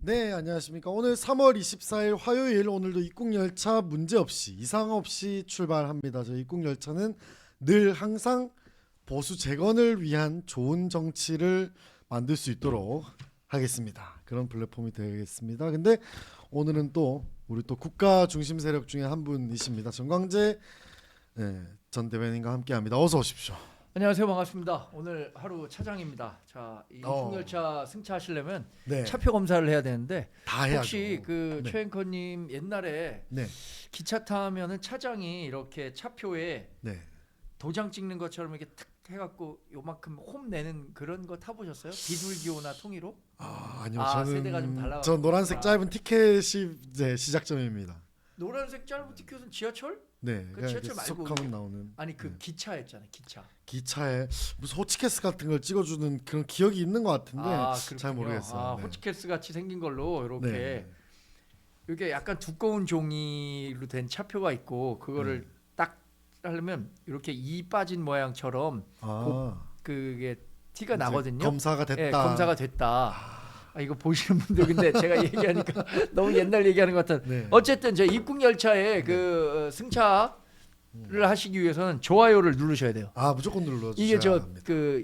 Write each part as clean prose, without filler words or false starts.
네, 안녕하십니까. 오늘 3월 24일 화요일, 오늘도 입국열차 문제없이 이상 없이 출발합니다. 저희 입국열차는 늘 항상 보수 재건을 위한 좋은 정치를 만들 수 있도록 하겠습니다. 그런 플랫폼이 되겠습니다. 근데 오늘은 또 우리 또 국가 중심 세력 중에 한 분이십니다. 정광재 전 대변인과 함께합니다. 어서 오십시오. 안녕하세요, 반갑습니다. 오늘 하루 차장입니다. 자, 이 입국열차 승차하시려면 네, 차표 검사를 해야 되는데 다 해야죠. 혹시 그 네. 최 앵커님 옛날에 네, 기차 타면은 차장이 이렇게 차표에 네. 도장 찍는 것처럼 이렇게 탁 해갖고 요만큼 홈 내는 그런 거 타보셨어요? 비둘기호나 통일호? 아니요, 세대가 좀 저는 달라가지고. 전 노란색 짧은 티켓이 이제 시작점입니다. 노란색 짧은 티켓은 지하철? 네, 그 그냥 지하철 이렇게 쏙 말고 하면 나오는. 아니 그 네. 기차였잖아요, 기차. 기차에 무슨 호치케스 같은 걸 찍어주는 그런 기억이 있는 것 같은데 그렇군요. 잘 모르겠어요. 네. 호치케스 같이 생긴 걸로 이렇게 네. 이게 약간 두꺼운 종이로 된 차표가 있고 그거를 딱 하려면 이렇게 이 빠진 모양처럼 그게 티가 이제 나거든요. 검사가 됐다. 예, 검사가 됐다. 이거 보시는 분들 근데 제가 얘기하니까 너무 옛날 얘기하는 것 같은. 네. 어쨌든 저 입국 열차에 그 승차를 하시기 위해서는 좋아요를 누르셔야 돼요. 무조건 눌러주셔야 이게 저 합니다. 그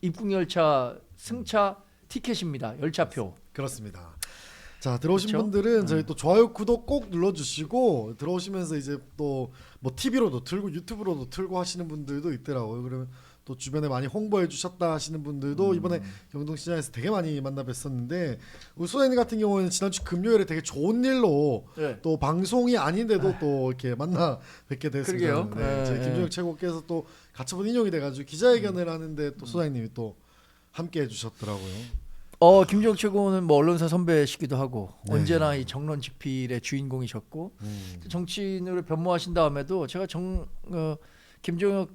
입국 열차 승차 티켓입니다. 열차표. 그렇습니다. 자, 들어오신 그렇죠? 분들은 저희 또 좋아요, 구독 꼭 눌러주시고 들어오시면서 이제 또 뭐 TV로도 틀고 유튜브로도 틀고 하시는 분들도 있더라고요. 그러면 또 주변에 많이 홍보해 주셨다 하시는 분들도 이번에 경동시장에서 되게 많이 만나 뵀었는데 우리 소장님 같은 경우는 지난주 금요일에 되게 좋은 일로 네. 또 방송이 아닌데도 또 이렇게 만나 뵙게 됐습니다. 그러게요. 네, 저희 네. 김종혁 최고께서 또 가처분 인용이 돼가지고 기자회견을 하는데 또 소장님이 또 함께 해주셨더라고요. 김종혁 최고는 뭐 언론사 선배시기도 하고 네. 언제나 이 정론 집필의 주인공이셨고 정치인으로 변모하신 다음에도 제가 김종혁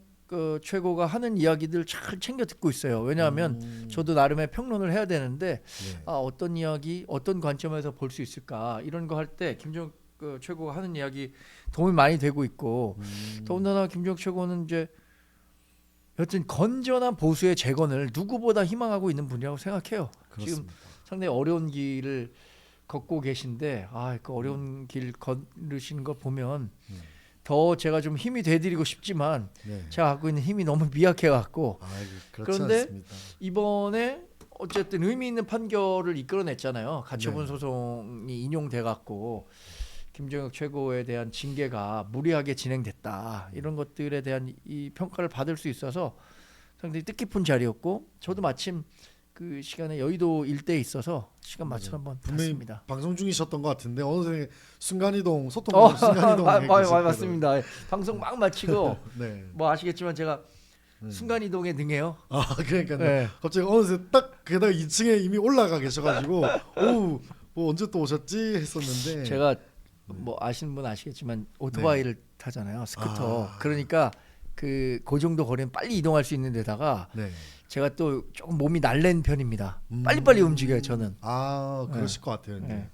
최고가 하는 이야기들 잘 챙겨 듣고 있어요. 왜냐하면 저도 나름의 평론을 해야 되는데 네. 어떤 이야기, 어떤 관점에서 볼 수 있을까 이런 거 할 때 김종혁 최고가 하는 이야기 도움이 많이 되고 있고 더군다나 김종혁 최고는 이제 여튼 건전한 보수의 재건을 누구보다 희망하고 있는 분이라고 생각해요. 지금 그렇습니다. 상당히 어려운 길을 걷고 계신데 그 어려운 길 걸으시는 거 보면 더 제가 좀 힘이 돼드리고 싶지만 네. 제가 갖고 있는 힘이 너무 미약해갖고 그렇지 그런데 않습니다. 이번에 어쨌든 의미 있는 판결을 이끌어냈잖아요. 가처분 네. 소송이 인용돼갖고 김종혁 최고에 대한 징계가 무리하게 진행됐다. 이런 것들에 대한 이 평가를 받을 수 있어서 상당히 뜻깊은 자리였고 저도 마침 그 시간에 여의도 일대에 있어서 시간 맞춰 한번 분명히 봤습니다. 방송 중이셨던 것 같은데 어느새 순간이동 소통 순간이동 맞습니다. 방송 막 마치고 네. 뭐 아시겠지만 제가 순간이동에 능해요. 그러니까요. 네. 갑자기 어느새 딱 게다가 2층에 이미 올라가 계셔가지고 오우 뭐 언제 또 오셨지 했었는데 제가 뭐 아시는 분 아시겠지만 오토바이를 타잖아요. 스쿠터. 그러니까 그 정도 거리는 빨리 이동할 수 있는 데다가 네. 제가 또 조금 몸이 날랜 편입니다. 빨리빨리 움직여요, 저는. 그러실 것 같아요. 네.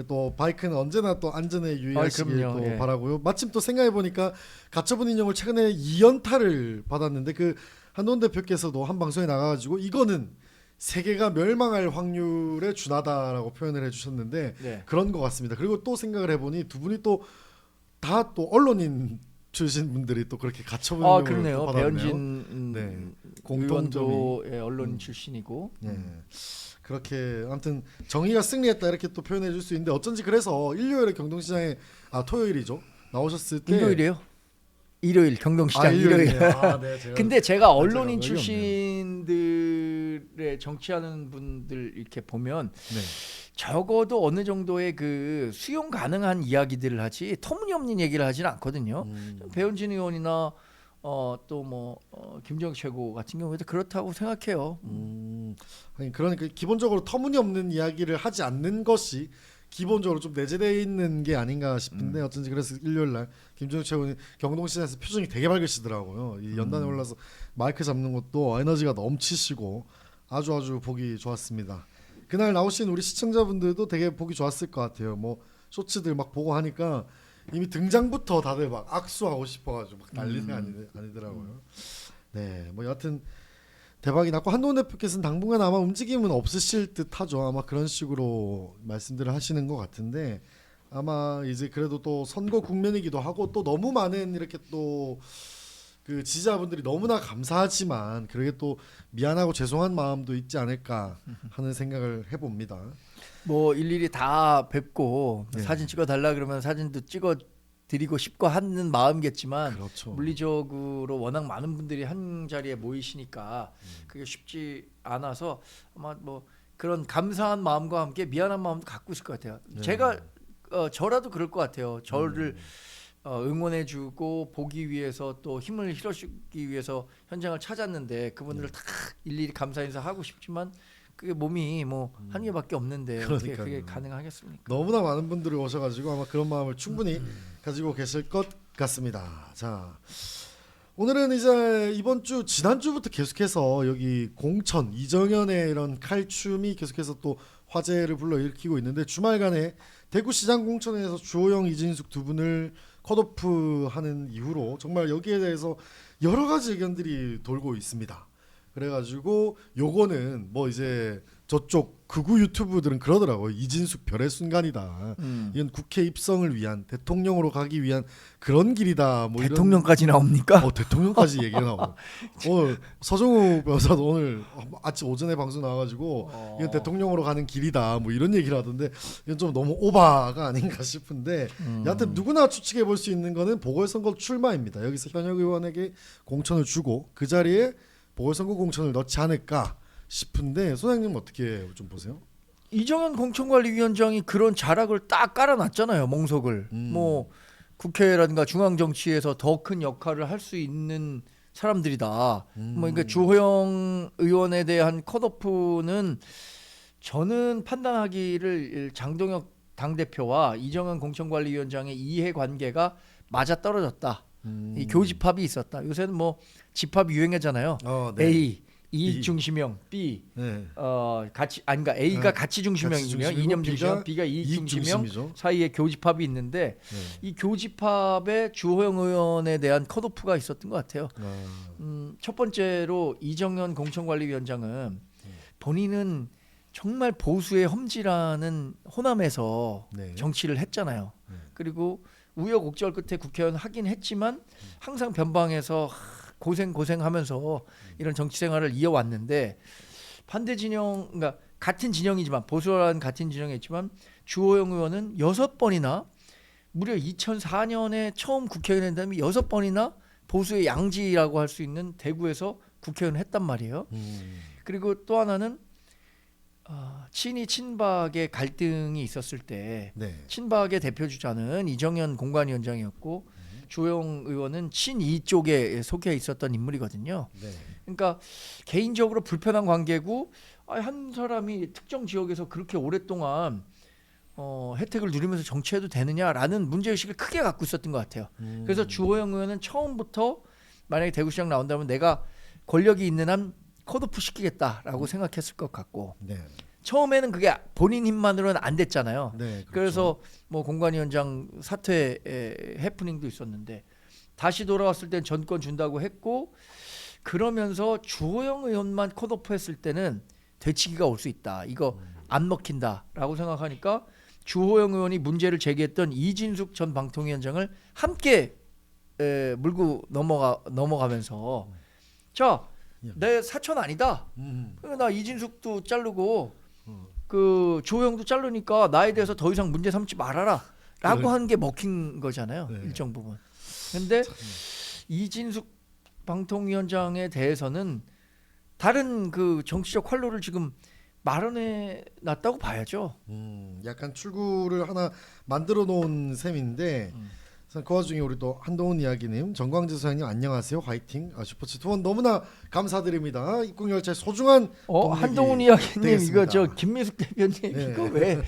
또 바이크는 언제나 또 안전에 유의하시길 그럼요. 또 예. 바라고요. 마침 또 생각해 보니까 가처분 인용을 최근에 2연타를 받았는데 그 한돈 대표께서도 한 방송에 나가가지고 이거는 세계가 멸망할 확률에 준하다라고 표현을 해주셨는데 네. 그런 것 같습니다. 그리고 또 생각을 해보니 두 분이 또 다 또 언론인 출신 분들이 또 그렇게 가처분 인용을 그러네요. 또 받았네요. 배현진 네. 공동도 공통점이 언론 출신이고. 그렇게 아무튼 정의가 승리했다 이렇게 또 표현해 줄 수 있는데 어쩐지 그래서 일요일에 경동시장에 토요일이죠 나오셨을 때 일요일이에요? 일요일 경동시장 일요일이네요. 일요일. 네, 제가 근데 제가 언론인 제가 출신들의 정치하는 분들 이렇게 보면 네. 적어도 어느 정도의 그 수용 가능한 이야기들을 하지 터무니없는 얘기를 하지는 않거든요. 배현진 의원이나 또 뭐 김정일 최고 같은 경우에도 그렇다고 생각해요. 아니 그러니까 기본적으로 터무니없는 이야기를 하지 않는 것이 기본적으로 좀 내재되어 있는 게 아닌가 싶은데 어쩐지 그래서 일요일 날 김종혁 최고는 경동시장에서 표정이 되게 밝으시더라고요. 이 연단에 올라서 마이크 잡는 것도 에너지가 넘치시고 아주 보기 좋았습니다. 그날 나오신 우리 시청자분들도 되게 보기 좋았을 것 같아요. 뭐 쇼츠들 막 보고 하니까 이미 등장부터 다들 막 악수하고 싶어가지고 막 난리가 아니더라고요. 네, 뭐 여하튼 대박이 났고 한동훈 대표께서는 당분간 아마 움직임은 없으실 듯하죠. 아마 그런 식으로 말씀들을 하시는 것 같은데 아마 이제 그래도 또 선거 국면이기도 하고 또 너무 많은 이렇게 또 그 지지자분들이 너무나 감사하지만 그러게 또 미안하고 죄송한 마음도 있지 않을까 하는 생각을 해봅니다. 뭐 일일이 다 뵙고 네. 사진 찍어 달라 그러면 사진도 찍어 드리고 싶고 하는 마음이겠지만 그렇죠. 물리적으로 워낙 많은 분들이 한 자리에 모이시니까 그게 쉽지 않아서 아마 뭐 그런 감사한 마음과 함께 미안한 마음도 갖고 있을 것 같아요. 네. 제가 저라도 그럴 것 같아요. 저를 응원해주고 보기 위해서 또 힘을 실어주기 위해서 현장을 찾았는데 그분들을 다 일일이 감사 인사하고 싶지만 그게 몸이 뭐 한 개밖에 없는데 어떻게 그러니까요. 그게 가능하겠습니까? 너무나 많은 분들이 오셔가지고 아마 그런 마음을 충분히 가지고 계실 것 같습니다. 자, 오늘은 이제 이번 주 지난주부터 계속해서 여기 공천 이정현의 이런 칼춤이 계속해서 또 화제를 불러일으키고 있는데 주말간에 대구시장 공천에서 주호영, 이진숙 두 분을 컷오프하는 이후로 정말 여기에 대해서 여러 가지 의견들이 돌고 있습니다. 그래가지고 요거는 뭐 이제 저쪽 극우 유튜브들은 그러더라고요. 이진숙 별의 순간이다. 이건 국회 입성을 위한 대통령으로 가기 위한 그런 길이다. 뭐 대통령까지 나옵니까? 대통령까지 얘기가 나오고 서정우 변호사도 오늘 아침 오전에 방송 나와가지고 이건 대통령으로 가는 길이다. 뭐 이런 얘기를 하던데 이건 좀 너무 오바가 아닌가 싶은데 여하튼 누구나 추측해 볼 수 있는 거는 보궐선거 출마입니다. 여기서 현역 의원에게 공천을 주고 그 자리에 보궐선거 공천을 넣지 않을까 싶은데 소장님 어떻게 좀 보세요? 이정현 공천관리위원장이 그런 자락을 딱 깔아놨잖아요. 몽석을. 뭐 국회라든가 중앙 정치에서 더 큰 역할을 할 수 있는 사람들이다. 뭐 그러니까 주호영 의원에 대한 컷오프는 저는 판단하기를 장동혁 당대표와 이정현 공천관리위원장의 이해관계가 맞아떨어졌다. 이 교집합이 있었다. 요새는 뭐 집합이 유행하잖아요. 네. A 이익 중심형, B 네. 가치 아닌가 A가 가치 중심형이며 가치 이념 중심형, 중심이고 B가 이익 이익 중심형 중심이죠. 사이에 교집합이 있는데 이 교집합에 주호영 의원에 대한 컷오프가 있었던 것 같아요. 첫 번째로 이정현 공천관리위원장은 본인은 정말 보수의 험지라는 호남에서 네. 정치를 했잖아요. 그리고 우여곡절 끝에 국회의원 하긴 했지만 항상 변방에서 고생하면서 이런 정치 생활을 이어왔는데 반대 진영, 그러니까 같은 진영이지만 보수와는 같은 진영에 있지만 주호영 의원은 6번이나 무려 2004년에 처음 국회의원 한 다음에 6번이나 보수의 양지라고 할 수 있는 대구에서 국회의원을 했단 말이에요. 그리고 또 하나는 친이 친박의 갈등이 있었을 때 네. 친박의 대표 주자는 이정현 공관위원장이었고 주호영 의원은 친이 쪽에 속해 있었던 인물이거든요. 네. 그러니까 개인적으로 불편한 관계고 한 사람이 특정 지역에서 그렇게 오랫동안 혜택을 누리면서 정치해도 되느냐라는 문제의식을 크게 갖고 있었던 것 같아요. 그래서 주호영 의원은 처음부터 만약에 대구시장 나온다면 내가 권력이 있는 한 컷오프 시키겠다라고 생각했을 것 같고 네. 처음에는 그게 본인 힘만으로는 안 됐잖아요. 네. 그렇죠. 그래서 뭐 공관위원장 사퇴 해프닝도 있었는데 다시 돌아왔을 땐 전권 준다고 했고 그러면서 주호영 의원만 컷오프했을 때는 되치기가 올 수 있다. 이거 안 먹힌다라고 생각하니까 주호영 의원이 문제를 제기했던 이진숙 전 방통위원장을 함께 물고 넘어가면서 자, 내 사촌 아니다. 나 이진숙도 자르고 그 주호영도 자르니까 나에 대해서 더 이상 문제 삼지 말아라 라고 하는 게 먹힌 거잖아요. 네. 일정 부분. 근데 이진숙 방통위원장에 대해서는 다른 그 정치적 활로를 지금 마련해 놨다고 봐야죠. 약간 출구를 하나 만들어 놓은 셈인데 그 와중에 우리 또 한동훈 이야기님, 정광재 소장님 안녕하세요, 화이팅. 슈퍼챗 투원 너무나 감사드립니다. 입국열차의 소중한 동력이 한동훈 이야기님 되겠습니다. 이거 저 김미숙 대표님 네. 이거 왜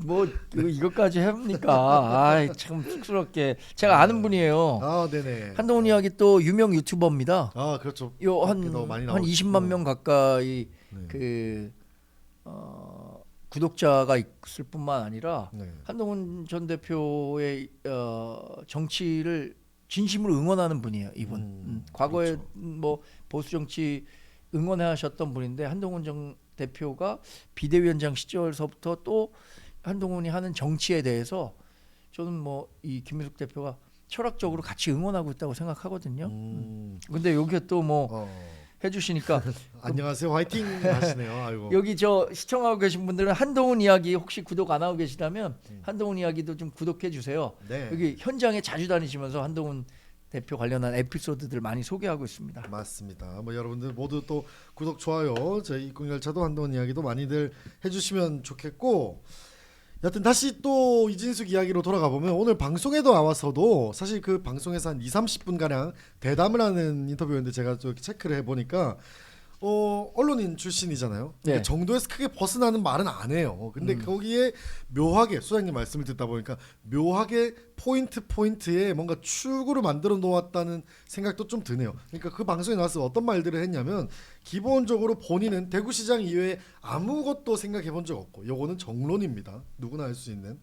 뭐 이거까지 합니까? 아이 참 쑥스럽게 제가 아는 분이에요. 네네. 한동훈 이야기 또 유명 유튜버입니다. 그렇죠. 요한 많이 한 나오시고. 20만 명 가까이 네. 그 구독자가 있을 뿐만 아니라 네. 한동훈 전 대표의 정치를 진심으로 응원하는 분이에요. 이분. 과거에 그렇죠. 뭐 보수 정치 응원하셨던 분인데 한동훈 전 대표가 비대위원장 시절서부터 또 한동훈이 하는 정치에 대해서 저는 뭐 이 김민석 대표가 철학적으로 같이 응원하고 있다고 생각하거든요. 근데 여기 또 뭐 해주시니까 안녕하세요, 화이팅 하시네요. 아이고. 여기 저 시청하고 계신 분들은 한동훈 이야기 혹시 구독 안 하고 계시다면 한동훈 이야기도 좀 구독해 주세요. 네. 여기 현장에 자주 다니시면서 한동훈 대표 관련한 에피소드들 많이 소개하고 있습니다. 맞습니다. 뭐 여러분들 모두 또 구독, 좋아요, 저희 입국열차도 한동훈 이야기도 많이들 해주시면 좋겠고, 여튼 다시 또 이진숙 이야기로 돌아가 보면 오늘 방송에도 나와서도 사실 그 방송에서 한 2-30분 가량 대담을 하는 인터뷰였는데 제가 좀 체크를 해보니까 언론인 출신이잖아요. 네. 정도에서 크게 벗어나는 말은 안 해요. 근데 거기에 묘하게 소장님 말씀을 듣다 보니까 묘하게 포인트에 뭔가 출구를 만들어 놓았다는 생각도 좀 드네요. 그러니까 그 방송에 나와서 어떤 말들을 했냐면 기본적으로 본인은 대구시장 이외에 아무것도 생각해 본 적 없고, 요거는 정론입니다. 누구나 할 수 있는.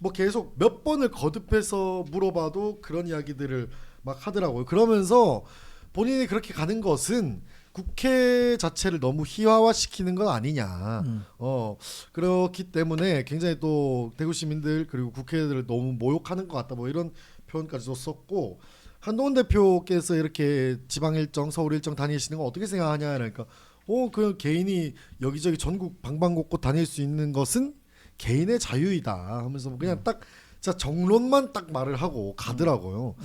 뭐 계속 몇 번을 거듭해서 물어봐도 그런 이야기들을 막 하더라고요. 그러면서 본인이 그렇게 가는 것은 국회 자체를 너무 희화화시키는 건 아니냐. 그렇기 때문에 굉장히 또 대구 시민들 그리고 국회의원들을 너무 모욕하는 것 같다. 뭐 이런 표현까지도 썼고, 한동훈 대표께서 이렇게 지방 일정, 서울 일정 다니시는 거 어떻게 생각하냐 그러니까 그 개인이 여기저기 전국 방방곡곡 다닐 수 있는 것은 개인의 자유이다 하면서 그냥 딱 진짜 정론만 딱 말을 하고 가더라고요.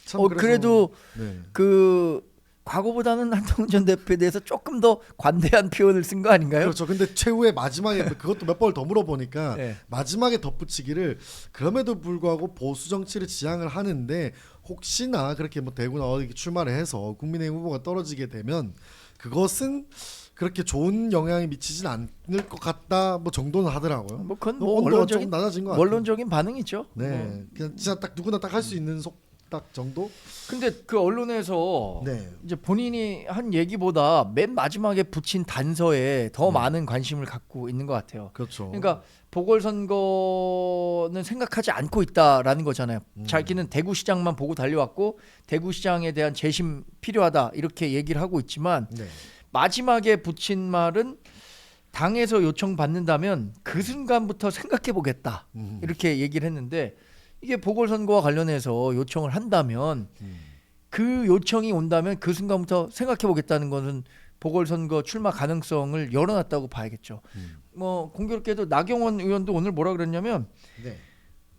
참 그래도 네. 그 과거보다는 한동훈 전 대표에 대해서 조금 더 관대한 표현을 쓴 거 아닌가요? 그렇죠. 근데 최후의 마지막에 그것도 몇 번을 더 물어보니까 네. 마지막에 덧붙이기를 그럼에도 불구하고 보수 정치를 지향을 하는데 혹시나 그렇게 뭐 대구나 어디 출마를 해서 국민의힘 후보가 떨어지게 되면 그것은 그렇게 좋은 영향이 미치진 않을 것 같다 뭐 정도는 하더라고요. 뭐 그건 뭐 온도가 원론적인 조금 낮아진 것 같아요. 원론적인 반응이죠. 네, 뭐. 그냥 진짜 딱 누구나 딱 할 수 있는 속딱 정도. 근데 그 언론에서 네. 이제 본인이 한 얘기보다 맨 마지막에 붙인 단서에 더 많은 관심을 갖고 있는 것 같아요. 그렇죠. 그러니까 보궐선거는 생각하지 않고 있다라는 거잖아요. 자기는 대구시장만 보고 달려왔고 대구시장에 대한 재심 필요하다 이렇게 얘기를 하고 있지만 네. 마지막에 붙인 말은 당에서 요청받는다면 그 순간부터 생각해보겠다 이렇게 얘기를 했는데, 이게 보궐선거와 관련해서 요청을 한다면 그 요청이 온다면 그 순간부터 생각해보겠다는 것은 보궐선거 출마 가능성을 열어놨다고 봐야겠죠. 뭐 공교롭게도 나경원 의원도 오늘 뭐라 그랬냐면 네.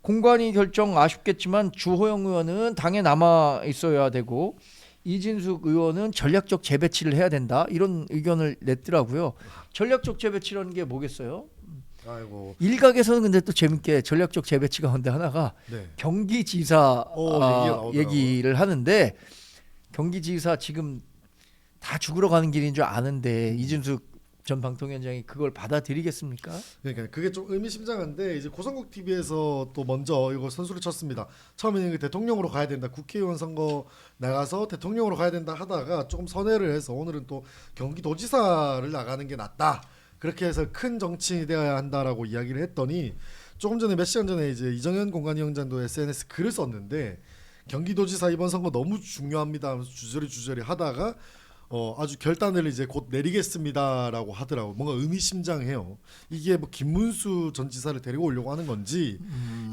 공관위 결정 아쉽겠지만 주호영 의원은 당에 남아 있어야 되고 이진숙 의원은 전략적 재배치를 해야 된다 이런 의견을 냈더라고요. 전략적 재배치라는 게 뭐겠어요? 아이고. 일각에서는 근데 또 재밌게 전략적 재배치 가운데 하나가 네. 경기지사 얘기가 나오더라고요. 얘기를 하는데, 경기지사 지금 다 죽으러 가는 길인 줄 아는데 이진숙 전 방통위원장이 그걸 받아들이겠습니까? 그러니까 그게 좀 의미심장한데 이제 고성국 TV에서 또 먼저 이거 선수를 쳤습니다. 처음에는 그 대통령으로 가야 된다, 국회의원 선거 나가서 대통령으로 가야 된다 하다가 조금 선회를 해서 오늘은 또 경기도지사를 나가는 게 낫다. 그렇게 해서 큰 정치인이 되어야 한다라고 이야기를 했더니 조금 전에 몇 시간 전에 이제 이정현 공관위원장도 SNS 글을 썼는데 경기도지사 이번 선거 너무 중요합니다 하면서 주저리 하다가 아주 결단을 이제 곧 내리겠습니다라고 하더라고. 뭔가 의미심장해요. 이게 뭐 김문수 전 지사를 데리고 오려고 하는 건지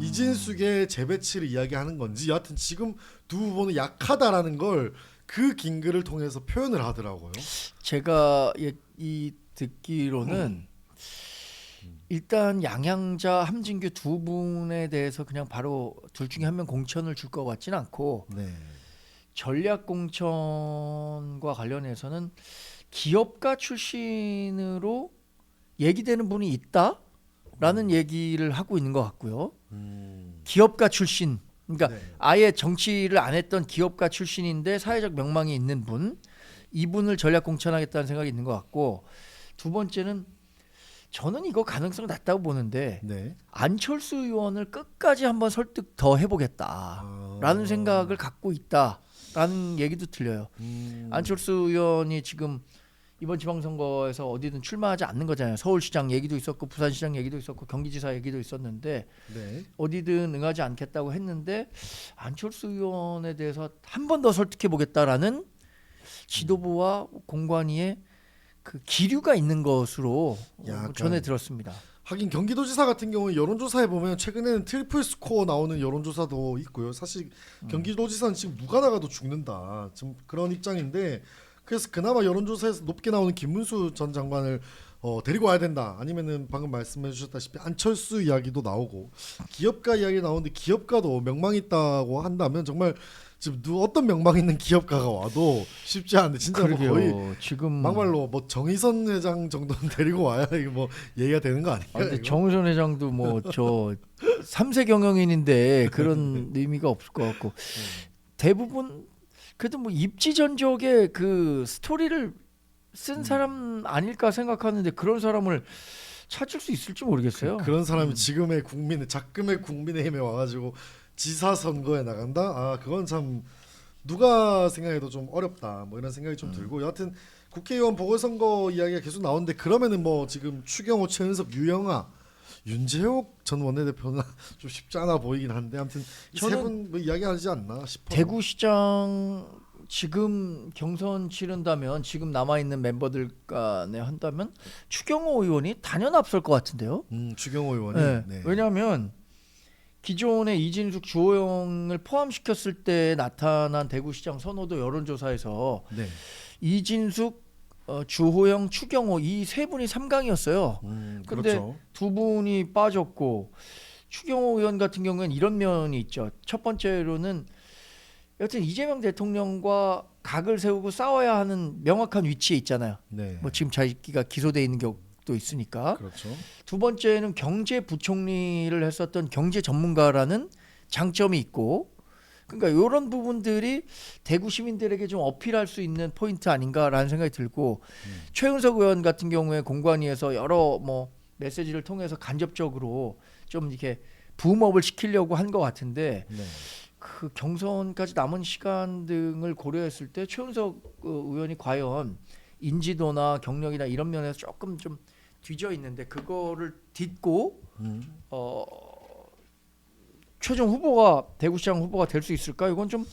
이진숙의 재배치를 이야기하는 건지, 여하튼 지금 두 후보는 약하다라는 걸 그 긴 글을 통해서 표현을 하더라고요. 제가 이 듣기로는 일단 양양자, 함진규 두 분에 대해서 그냥 바로 둘 중에 한 명 공천을 줄 것 같지는 않고, 네. 전략 공천과 관련해서는 기업가 출신으로 얘기되는 분이 있다라는 얘기를 하고 있는 것 같고요. 기업가 출신, 그러니까 네. 아예 정치를 안 했던 기업가 출신인데 사회적 명망이 있는 분, 이분을 전략 공천하겠다는 생각이 있는 것 같고, 두 번째는 저는 이거 가능성 낮다고 보는데 네. 안철수 의원을 끝까지 한번 설득 더 해보겠다라는 생각을 갖고 있다라는 얘기도 들려요. 안철수 의원이 지금 이번 지방선거에서 어디든 출마하지 않는 거잖아요. 서울시장 얘기도 있었고 부산시장 얘기도 있었고 경기지사 얘기도 있었는데 네. 어디든 응하지 않겠다고 했는데, 안철수 의원에 대해서 한 번 더 설득해보겠다라는 지도부와 공관위의 그 기류가 있는 것으로 약간. 전해 들었습니다. 하긴 경기도지사 같은 경우는 여론조사에 보면 최근에는 트리플 스코어 나오는 여론조사도 있고요. 사실 경기도지사는 지금 누가 나가도 죽는다. 지금 그런 입장인데 그래서 그나마 여론조사에서 높게 나오는 김문수 전 장관을 데리고 와야 된다. 아니면은 방금 말씀해 주셨다시피 안철수 이야기도 나오고 기업가 이야기 나오는데 기업가도 명망 있다고 한다면 정말 지금 어떤 명망 있는 기업가가 와도 쉽지 않은데 진짜 뭐 그러게요. 거의 지금 막말로 뭐 정의선 회장 정도는 데리고 와야 이게 뭐 얘기가 되는 거 아닌가? 근데 이거? 정의선 회장도 뭐 저 3세 경영인인데 그런 의미가 없을 것 같고 대부분 그래도 뭐 입지전적의 그 스토리를 쓴 사람 아닐까 생각하는데 그런 사람을 찾을 수 있을지 모르겠어요. 그런 사람이 지금의 작금의 국민의힘에 와가지고 지사 선거에 나간다? 아 그건 참 누가 생각해도 좀 어렵다. 뭐 이런 생각이 좀 들고 여하튼 국회의원 보궐선거 이야기가 계속 나오는데 그러면은 뭐 지금 추경호, 최은석, 유영아, 윤재옥 전 원내대표는 좀 쉽지 않아 보이긴 한데 아무튼 세분 뭐 이야기하지 않나 싶어요. 대구시장 지금 경선 치른다면 지금 남아 있는 멤버들 간에 한다면 추경호 의원이 단연 앞설 것 같은데요. 추경호 의원이 네. 네. 왜냐하면 기존의 이진숙, 주호영을 포함시켰을 때 나타난 대구시장 선호도 여론조사에서 네. 이진숙, 주호영, 추경호 이 세 분이 3강이었어요. 근데 그렇죠. 두 분이 빠졌고 추경호 의원 같은 경우에는 이런 면이 있죠. 첫 번째로는 여튼 이재명 대통령과 각을 세우고 싸워야 하는 명확한 위치에 있잖아요. 네. 뭐 지금 자기가 기소돼 있는 경우도 있으니까. 그렇죠. 두 번째는 경제부총리를 했었던 경제 전문가라는 장점이 있고, 그러니까 이런 부분들이 대구 시민들에게 좀 어필할 수 있는 포인트 아닌가라는 생각이 들고, 최은석 의원 같은 경우에 공관위에서 여러 뭐 메시지를 통해서 간접적으로 좀 이렇게 붐업을 시키려고 한 것 같은데. 네. 그 경선까지 남은 시간 등을 고려했을 때 최은석 의원이 과연 인지도나 경력이나 이런 면에서 조금 좀 뒤져 있는데 그거를 딛고 최종 후보가 대구시장 후보가 될 수 있을까? 이건 좀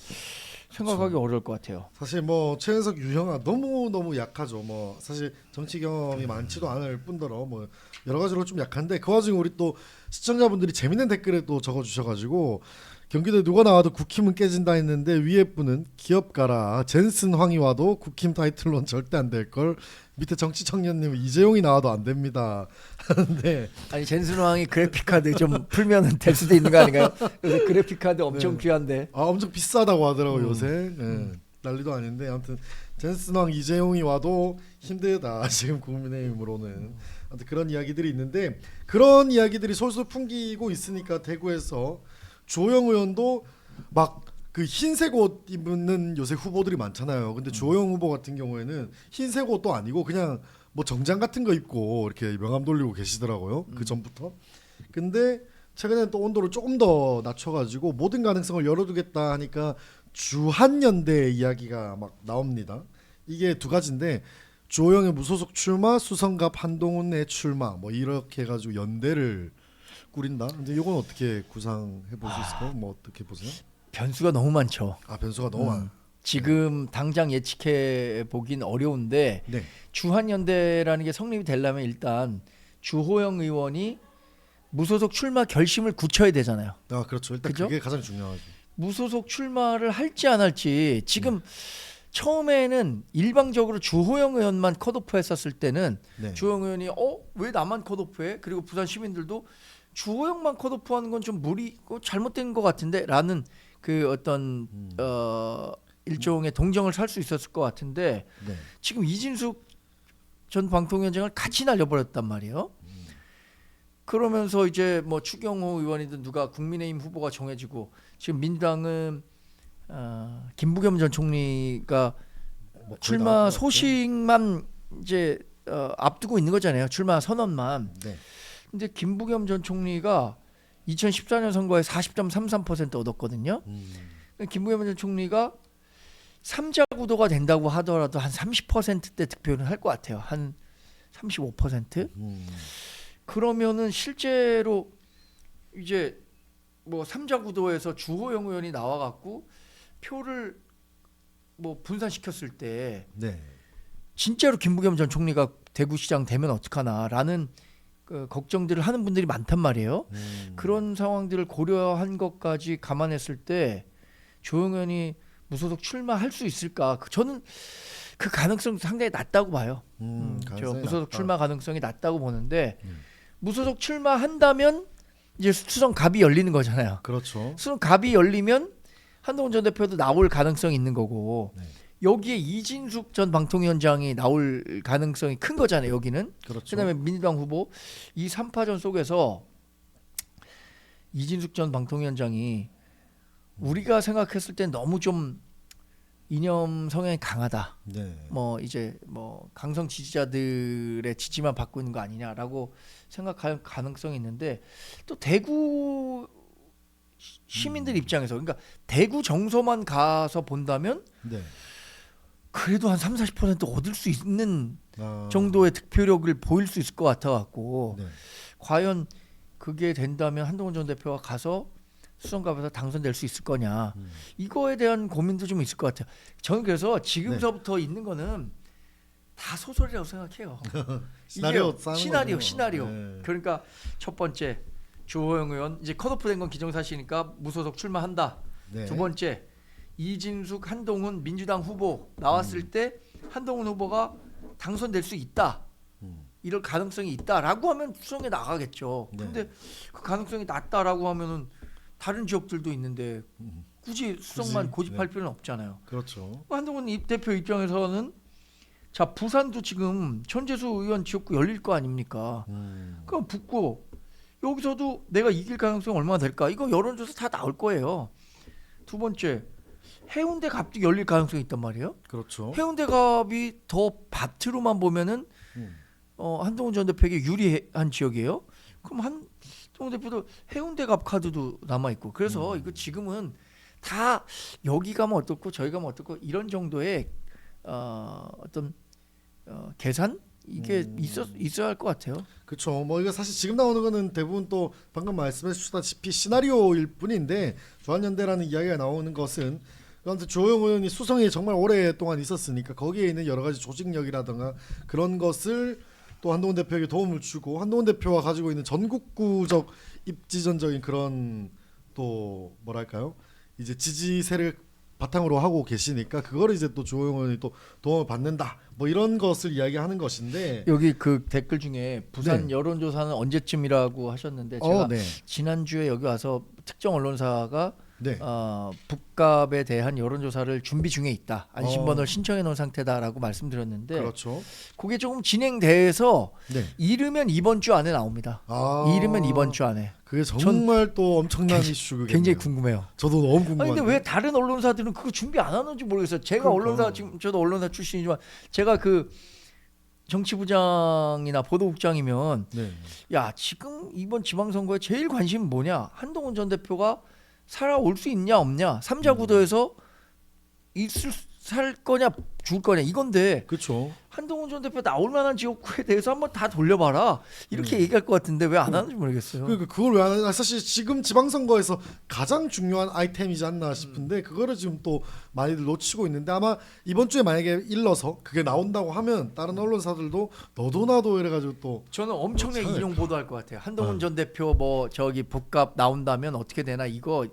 생각하기 어려울 것 같아요. 사실 뭐 최은석, 유형아 너무 약하죠. 뭐 사실 정치 경험이 많지도 않을 뿐더러 뭐 여러 가지로 좀 약한데 그 와중에 우리 또 시청자분들이 재밌는 댓글에 또 적어주셔가지고 경기도에 누가 나와도 국힘은 깨진다 했는데 위에 분은 기업가라 젠슨 황이 와도 국힘 타이틀로는 절대 안 될 걸. 밑에 정치 청년님 이재용이 나와도 안 됩니다 하는데 아니 젠슨 왕이 그래픽 카드 좀 풀면은 될 수도 있는 거 아닌가요? 요새 그래픽 카드 엄청 네. 귀한데. 아 엄청 비싸다고 하더라고 요새. 네. 난리도 아닌데 아무튼 젠슨 황 이재용이 와도 힘들다 지금 국민의힘으로는. 아무튼 그런 이야기들이 있는데 그런 이야기들이 솔솔 풍기고 있으니까 대구에서 주호영 의원도 막 그 흰색 옷 입는 요새 후보들이 많잖아요. 근데 주호영 후보 같은 경우에는 흰색 옷도 아니고 그냥 뭐 정장 같은 거 입고 이렇게 명함 돌리고 계시더라고요. 그 전부터. 근데 최근에 또 온도를 조금 더 낮춰가지고 모든 가능성을 열어두겠다 하니까 주한연대 이야기가 막 나옵니다. 이게 두 가지인데 주호영의 무소속 출마, 수성갑 한동훈의 출마 뭐 이렇게 해가지고 연대를 꾸린다. 근데 이건 어떻게 구상해 볼 수 있을까요? 뭐 어떻게 보세요? 변수가 너무 많죠. 아 변수가 너무 많아. 지금 당장 예측해 보긴 어려운데 네. 주한연대라는 게 성립이 되려면 일단 주호영 의원이 무소속 출마 결심을 굳혀야 되잖아요. 아 그렇죠. 일단 그죠? 그게 가장 중요하죠. 무소속 출마를 할지 안 할지 지금 처음에는 일방적으로 주호영 의원만 컷오프했었을 때는 네. 주호영 의원이 왜 나만 컷오프해? 그리고 부산 시민들도 주호영만 컷오프하는 건 좀 무리고 잘못된 것 같은데라는 그 어떤 일종의 동정을 살 수 있었을 것 같은데 네. 지금 이진숙 전 방통위원장을 같이 날려버렸단 말이에요. 그러면서 이제 뭐 추경호 의원이든 누가 국민의힘 후보가 정해지고 지금 민주당은 김부겸 전 총리가 뭐 거의 출마 나올 것 같아요. 소식만 이제 앞두고 있는 거잖아요. 출마 선언만. 네. 근데 김부겸 전 총리가 2014년 선거에 40.33% 얻었거든요. 김부겸 전 총리가 3자 구도가 된다고 하더라도 한 30%대 득표는 할 것 같아요. 한 35%? 그러면은 실제로 이제 뭐 3자 구도에서 주호영 의원이 나와갖고 표를 뭐 분산시켰을 때 네. 진짜로 김부겸 전 총리가 대구시장 되면 어떡하나라는 그 걱정들을 하는 분들이 많단 말이에요. 그런 상황들을 고려한 것까지 감안했을 때 조용현이 무소속 출마할 수 있을까? 저는 그 가능성 상당히 낮다고 봐요. 저 가능성이 무소속 낮다. 출마 가능성이 낮다고 보는데 무소속 출마한다면 이제 수성 갑이 열리는 거잖아요. 그렇죠. 수성 갑이 열리면 한동훈 전 대표도 나올 가능성이 있는 거고 네. 여기에 이진숙 전 방통위원장이 나올 가능성이 큰 거잖아요. 여기는. 그렇죠. 그다음에 민주당 후보 이 3파전 속에서 이진숙 전 방통위원장이 우리가 생각했을 때 너무 좀 이념 성향이 강하다. 네. 뭐 이제 뭐 강성 지지자들의 지지만 받고 있는 거 아니냐라고 생각할 가능성이 있는데 또 대구 시민들 입장에서 그러니까 대구 정서만 가서 본다면 네. 그래도 한 30-40% 얻을 수 있는 아, 정도의 득표력을 보일 수 있을 것 같아 갖고 네. 과연 그게 된다면 한동훈 전 대표가 가서 수성갑에서 당선될 수 있을 거냐 이거에 대한 고민도 좀 있을 것 같아요. 저는 그래서 지금서부터 있는 거는 다 소설이라고 생각해요. 시나리오 이게 짜는 시나리오 거죠. 시나리오. 네. 그러니까 첫 번째 주호영 의원 이제 컷오프된 건 기정사실이니까 무소속 출마한다. 네. 두 번째 이진숙 한동훈 민주당 후보 나왔을 때 한동훈 후보가 당선될 수 있다. 이럴 가능성이 있다라고 하면 수성에 나가겠죠. 네. 근데 그 가능성이 낮다라고 하면은 다른 지역들도 있는데 굳이 수성만 굳이, 고집할 네. 필요는 없잖아요. 그렇죠. 한동훈 대표 입장에서는 자 부산도 지금 천재수 의원 지역구 열릴 거 아닙니까? 그럼 붙고 여기서도 내가 이길 가능성이 얼마나 될까? 이거 여론조사 다 나올 거예요. 두 번째 해운대 갑도 열릴 가능성이 있단 말이에요. 그렇죠. 해운대 갑이 더 밭으로만 보면은 음. 한동훈 전 대표에게 유리한 지역이에요. 그럼 한동훈 대표도 해운대 갑 카드도 남아 있고 그래서 이거 지금은 다 여기 가면 어떻고 저기 가면 어떻고 이런 정도의 어떤 계산 이게 있어야 할 것 같아요. 그렇죠. 뭐 이거 사실 지금 나오는 거는 대부분 또 방금 말씀해 주셨다시피 시나리오일 뿐인데 조한연대라는 이야기가 나오는 것은 그런데 조영 의원이 수성에 정말 오랫동안 있었으니까 거기에 있는 여러 가지 조직력이라든가 그런 것을 또 한동훈 대표에게 도움을 주고 한동훈 대표가 가지고 있는 전국구적 입지전적인 그런 또 뭐랄까요 이제 지지세를 바탕으로 하고 계시니까 그거를 이제 또 조영 의원이 또 도움을 받는다 뭐 이런 것을 이야기하는 것인데 여기 그 댓글 중에 부산 네. 여론조사는 언제쯤이라고 하셨는데 제가 네. 지난주에 여기 와서 특정 언론사가 네. 북값에 대한 여론조사를 준비 중에 있다. 안심번호를 신청해 놓은 상태다라고 말씀드렸는데 그렇죠. 그게 조금 진행돼서 네. 이르면 이번 주 안에 나옵니다. 이르면 이번 주 안에. 그게 정말 또 엄청난 이슈겠네요. 굉장히 궁금해요. 저도 너무 아니 궁금한데. 근데 왜 다른 언론사들은 그거 준비 안 하는지 모르겠어요. 제가 그러니까. 언론사 지금 저도 언론사 출신이지만 제가 그 정치부장이나 보도국장이면 네. 야 지금 이번 지방선거에 제일 관심은 뭐냐? 한동훈 전 대표가 살아올 수 있냐 없냐? 삼자 구도에서 살 거냐 죽을 거냐 이건데 그렇죠. 한동훈 전 대표 나올 만한 지역구에 대해서 한번 다 돌려봐라 이렇게 얘기할 것 같은데 왜 안 하는지 모르겠어요. 그걸 왜 안 하나? 사실 지금 지방선거에서 가장 중요한 아이템이지 않나 싶은데 그거를 지금 또 많이들 놓치고 있는데 아마 이번 주에 만약에 일러서 그게 나온다고 하면 다른 언론사들도 너도 나도 이래가지고 또 저는 엄청나게 뭐 인용 보도할 것 같아요. 한동훈 전 대표 뭐 저기 북값 나온다면 어떻게 되나 이거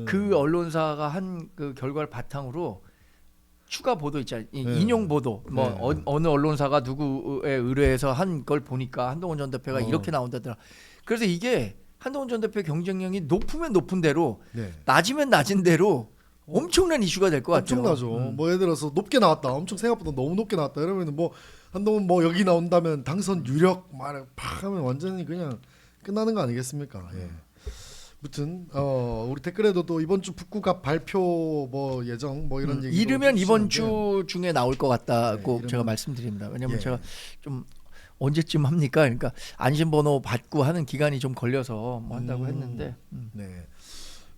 그 언론사가 한 그 결과를 바탕으로 추가 보도 있잖아요. 인용 보도 뭐 네. 어느 언론사가 누구에 의뢰해서 한 걸 보니까 한동훈 전 대표가 이렇게 나온다더라. 그래서 이게 한동훈 전 대표의 경쟁력이 높으면 높은 대로 네. 낮으면 낮은 대로 엄청난 이슈가 될 것 같아요. 엄청나죠. 뭐 예를 들어서 높게 나왔다. 엄청 생각보다 너무 높게 나왔다. 이러면 뭐 한동훈 뭐 여기 나온다면 당선 유력 말을 팍 하면 완전히 그냥 끝나는 거 아니겠습니까? 예. 아무튼 우리 댓글에도 또 이번 주 북구갑 발표 뭐 예정 뭐 이런 얘기 이르면 이번 주 중에 나올 것 같다고 네, 제가 이르면- 말씀드립니다. 왜냐하면 예. 제가 좀 언제쯤 합니까? 그러니까 안심번호 받고 하는 기간이 좀 걸려서 뭐 한다고 했는데 네.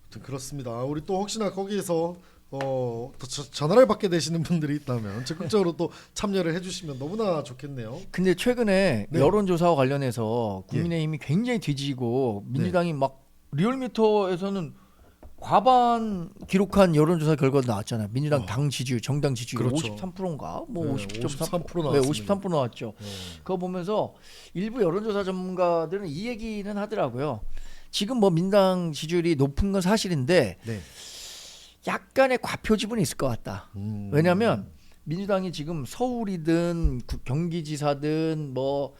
아무튼 그렇습니다. 우리 또 혹시나 거기에서 또 전화를 받게 되시는 분들이 있다면 적극적으로 또 참여를 해주시면 너무나 좋겠네요. 근데 최근에 네. 여론조사와 관련해서 국민의힘이 굉장히 뒤지고 민주당이 막 리얼미터에서는 과반 기록한 여론조사 결과도 나왔잖아요. 민주당 당 지지율, 정당 지지율 그렇죠. 53%인가? 뭐 네, 50.3% 53% 네, 나왔습니다. 53% 나왔죠. 네. 그거 보면서 일부 여론조사 전문가들은 이 얘기는 하더라고요. 지금 뭐 민당 지지율이 높은 건 사실인데 네. 약간의 과표 지분이 있을 것 같다. 왜냐하면 민주당이 지금 서울이든 경기지사든 뭐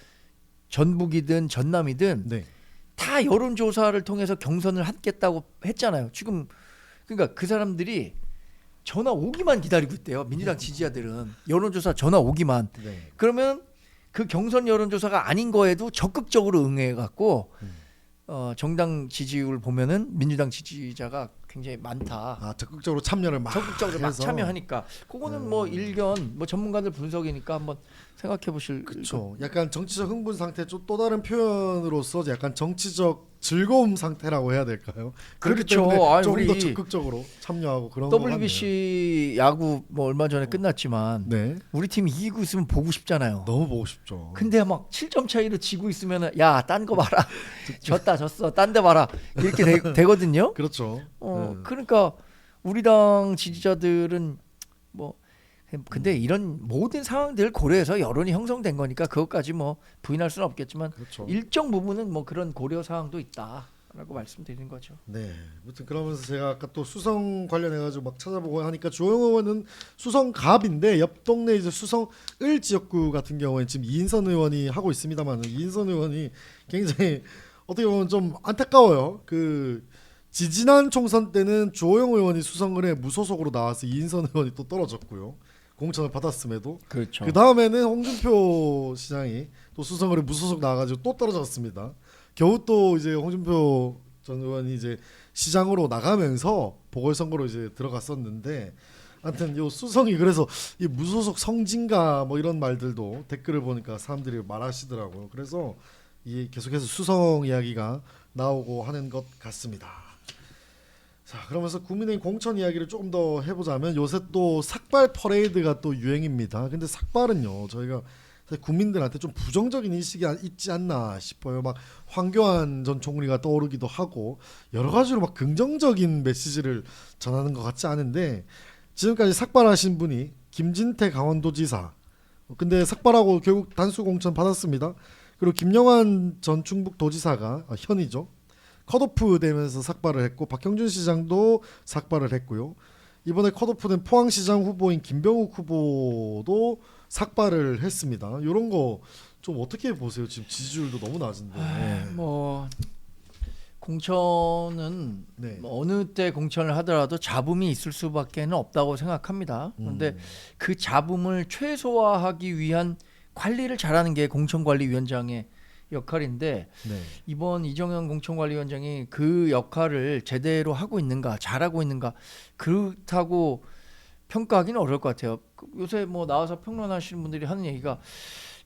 전북이든 전남이든 네. 다 여론조사를 통해서 경선을 하겠다고 했잖아요. 지금 그러니까 그 사람들이 전화 오기만 기다리고 있대요. 민주당 지지자들은 여론조사 전화 오기만. 네. 그러면 그 경선 여론조사가 아닌 거에도 적극적으로 응해갖고 정당 지지율 보면은 민주당 지지자가 굉장히 많다. 아, 적극적으로 참여를 막 적극적으로 막 해서. 참여하니까 그거는 뭐 일견 뭐 전문가들 분석이니까 한번 생각해 보실. 그렇죠. 약간 정치적 흥분 상태 또 다른 표현으로서 약간 정치적 즐거움 상태라고 해야 될까요? 그렇기 그렇죠. 때문에 아니, 조금 더 우리 적극적으로 참여하고 그런 거 같네요. WBC 야구 뭐 얼마 전에 끝났지만 네. 우리 팀 이기고 있으면 보고 싶잖아요. 너무 보고 싶죠. 근데 막 7점 차이로 지고 있으면은 야, 딴 거 봐라. 졌어. 딴 데 봐라. 이렇게 되거든요. 그렇죠. 그러니까 우리 당 지지자들은 뭐 근데 이런 모든 상황들을 고려해서 여론이 형성된 거니까 그것까지 뭐 부인할 수는 없겠지만 그렇죠. 일정 부분은 뭐 그런 고려 사항도 있다라고 말씀드리는 거죠. 네. 아무튼 그러면서 제가 아까 또 수성 관련해 가지고 막 찾아보고 하니까 주호영 의원은 수성갑인데 옆 동네 이제 수성을 지역구 같은 경우에 지금 이인선 의원이 하고 있습니다만 이인선 의원이 굉장히 어떻게 보면 좀 안타까워요. 그 지지난 총선 때는 주호영 의원이 수성을에 무소속으로 나와서 이인선 의원이 또 떨어졌고요. 공천을 받았음에도 그렇죠. 그 다음에는 홍준표 시장이 또 수성을에 무소속 나와가지고 또 떨어졌습니다. 겨우 또 이제 홍준표 전 의원이 이제 시장으로 나가면서 보궐선거로 이제 들어갔었는데, 아무튼 요 수성이 그래서 이 무소속 성진가 뭐 이런 말들도 댓글을 보니까 사람들이 말하시더라고요. 그래서 이 계속해서 수성 이야기가 나오고 하는 것 같습니다. 자, 그러면서 국민의힘 공천 이야기를 조금 더 해보자면 요새 또 삭발 퍼레이드가 또 유행입니다. 근데 삭발은요 저희가 사실 국민들한테 좀 부정적인 인식이 있지 않나 싶어요. 막 황교안 전 총리가 떠오르기도 하고 여러 가지로 막 긍정적인 메시지를 전하는 것 같지 않은데, 지금까지 삭발하신 분이 김진태 강원도지사, 근데 삭발하고 결국 단수 공천 받았습니다. 그리고 김영환 전 충북도지사가 현이죠. 컷오프 되면서 삭발을 했고, 박형준 시장도 삭발을 했고요. 이번에 컷오프된 포항시장 후보인 김병욱 후보도 삭발을 했습니다. 이런 거 좀 어떻게 보세요? 지금 지지율도 너무 낮은데. 뭐 공천은 네. 뭐 어느 때 공천을 하더라도 잡음이 있을 수밖에는 없다고 생각합니다. 그런데 그 잡음을 최소화하기 위한 관리를 잘하는 게 공천관리위원장의 역할인데, 네. 이번 이정현 공천관리위원장이 그 역할을 제대로 하고 있는가, 잘하고 있는가, 그렇다고 평가하기는 어려울 것 같아요. 요새 뭐 나와서 평론하시는 분들이 하는 얘기가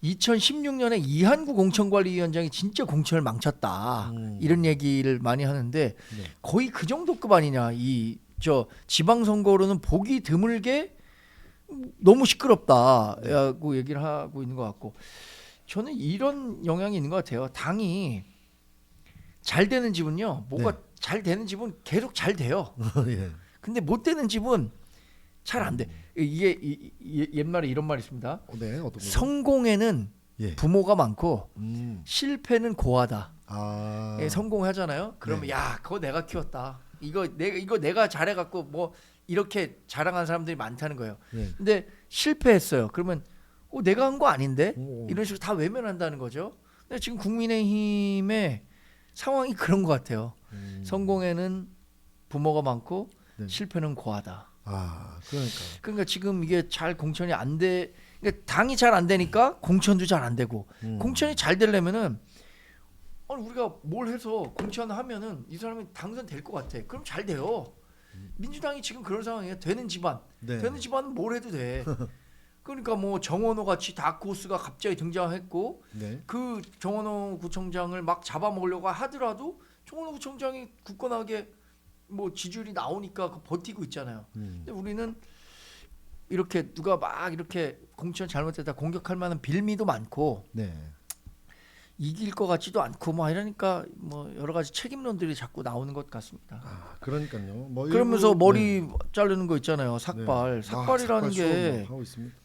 2016년에 이한구 공천관리위원장이 진짜 공천을 망쳤다, 이런 얘기를 많이 하는데 거의 그 정도급 아니냐. 이 저 지방선거로는 보기 드물게 너무 시끄럽다고 얘기를 하고 있는 것 같고, 저는 이런 영향이 있는 것 같아요. 당이 잘 되는 집은요, 뭐가 잘 되는 집은 계속 잘 돼요. 예. 근데 못 되는 집은 잘 안 돼. 이게 옛말에 이런 말이 있습니다. 네. 어떤 거? 성공에는 예. 부모가 많고 실패는 고아다. 아. 예, 성공하잖아요. 그러면 야, 그거 내가 키웠다. 이거 내가 잘해갖고 뭐 이렇게 자랑하는 사람들이 많다는 거예요. 네. 근데 실패했어요. 그러면 내가 한 거 아닌데? 오. 이런 식으로 다 외면한다는 거죠. 근데 지금 국민의힘의 상황이 그런 것 같아요. 성공에는 부모가 많고 실패는 고아다. 아, 그러니까 지금 이게 잘 공천이 안 돼. 그러니까 당이 잘 안 되니까 공천도 잘 안 되고, 공천이 잘 되려면은 우리가 뭘 해서 공천하면은 이 사람이 당선될 것 같아. 그럼 잘 돼요. 민주당이 지금 그런 상황이에요. 되는 집안. 네. 되는 집안은 뭘 해도 돼. 그러니까 뭐 정원호 같이 다크호스가 갑자기 등장했고, 네. 그 정원호 구청장을 막 잡아먹으려고 하더라도 정원호 구청장이 굳건하게 뭐 지지율이 나오니까 버티고 있잖아요. 근데 우리는 이렇게 누가 막 이렇게 공천 잘못했다 공격할 만한 빌미도 많고, 네. 이길 것 같지도 않고 뭐 이러니까 뭐 여러 가지 책임론들이 자꾸 나오는 것 같습니다. 그러니까요. 뭐 그러면서 일부, 머리 네. 자르는 거 있잖아요. 삭발. 네. 삭발이라는 삭발 수업 게 막 하고 있습니다.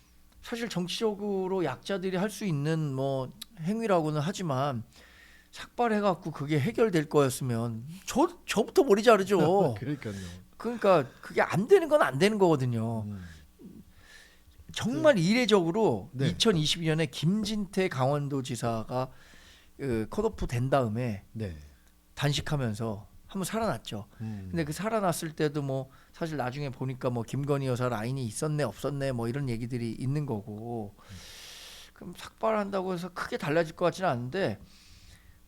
사실 정치적으로 약자들이 할 수 있는 뭐 행위라고는 하지만 삭발해갖고 그게 해결될 거였으면 저부터 머리 자르죠. 그러니까요. 그러니까 그게 안 되는 건 안 되는 거거든요. 음. 정말 이례적으로 네. 2022년에 김진태 강원도지사가 컷오프 된 다음에 네. 단식하면서 한번 살아났죠. 근데 그 살아났을 때도 뭐 사실 나중에 보니까 뭐 김건희 여사 라인이 있었네 없었네 뭐 이런 얘기들이 있는 거고 그럼 삭발한다고 해서 크게 달라질 것 같지는 않은데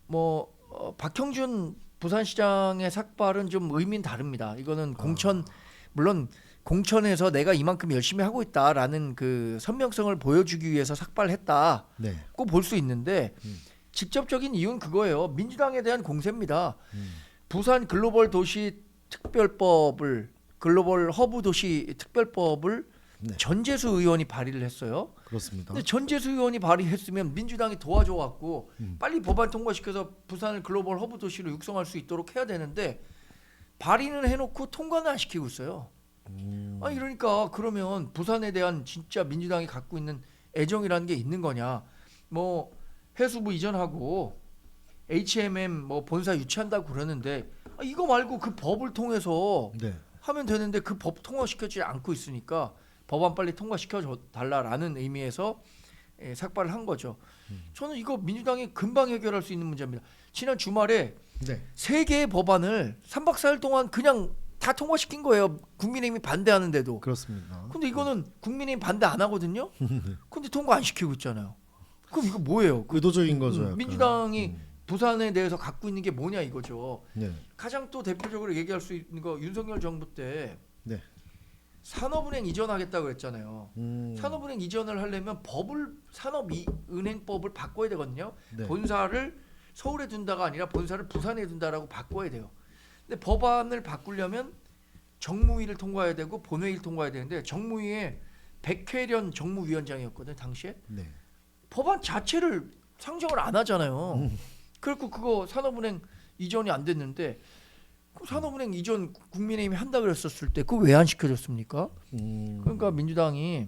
뭐 박형준 부산시장의 삭발은 좀 의미는 다릅니다. 이거는 공천 물론 공천에서 내가 이만큼 열심히 하고 있다라는 그 선명성을 보여주기 위해서 삭발을 했다고 네. 볼 수 있는데 직접적인 이유는 그거예요. 민주당에 대한 공세입니다. 부산 글로벌 도시 특별법을 글로벌 허브 도시 특별법을 네. 전재수 의원이 발의를 했어요. 그렇습니다. 근데 전재수 의원이 발의했으면 민주당이 도와줘 갖고 빨리 법안 통과시켜서 부산을 글로벌 허브 도시로 육성할 수 있도록 해야 되는데 발의는 해놓고 통과는 안 시키고 있어요. 아니 그러니까 그러면 부산에 대한 진짜 민주당이 갖고 있는 애정이라는 게 있는 거냐? 뭐 해수부 이전하고 HMM 뭐 본사 유치한다고 그러는데 이거 말고 그 법을 통해서 네. 하면 되는데 그 법 통과시켜주지 않고 있으니까 법안 빨리 통과시켜 달라라는 의미에서 삭발을 한 거죠. 저는 이거 민주당이 금방 해결할 수 있는 문제입니다. 지난 주말에 네. 세 개의 법안을 3박 4일 동안 그냥 다 통과시킨 거예요. 국민의힘이 반대하는데도. 그렇습니다. 근데 이거는 국민의힘 반대 안 하거든요. 근데 통과 안 시키고 있잖아요. 그럼 이거 뭐예요? 의도적인 거죠. 약간. 민주당이 부산에 대해서 갖고 있는 게 뭐냐 이거죠. 네. 가장 또 대표적으로 얘기할 수 있는 거 윤석열 정부 때 네. 산업은행 이전하겠다고 했잖아요. 음. 산업은행 이전을 하려면 산업은행법을 바꿔야 되거든요. 네. 본사를 서울에 둔다가 아니라 본사를 부산에 둔다라고 바꿔야 돼요. 근데 법안을 바꾸려면 정무위를 통과해야 되고 본회의를 통과해야 되는데 정무위에 백회련 정무위원장이었거든요. 당시에. 네. 법안 자체를 상정을 안 하잖아요. 그리고 그거 산업은행 이전이 안 됐는데 그 산업은행 이전 국민의힘이 한다 그랬었을 때 그거 왜 안 시켜줬습니까? 그러니까 민주당이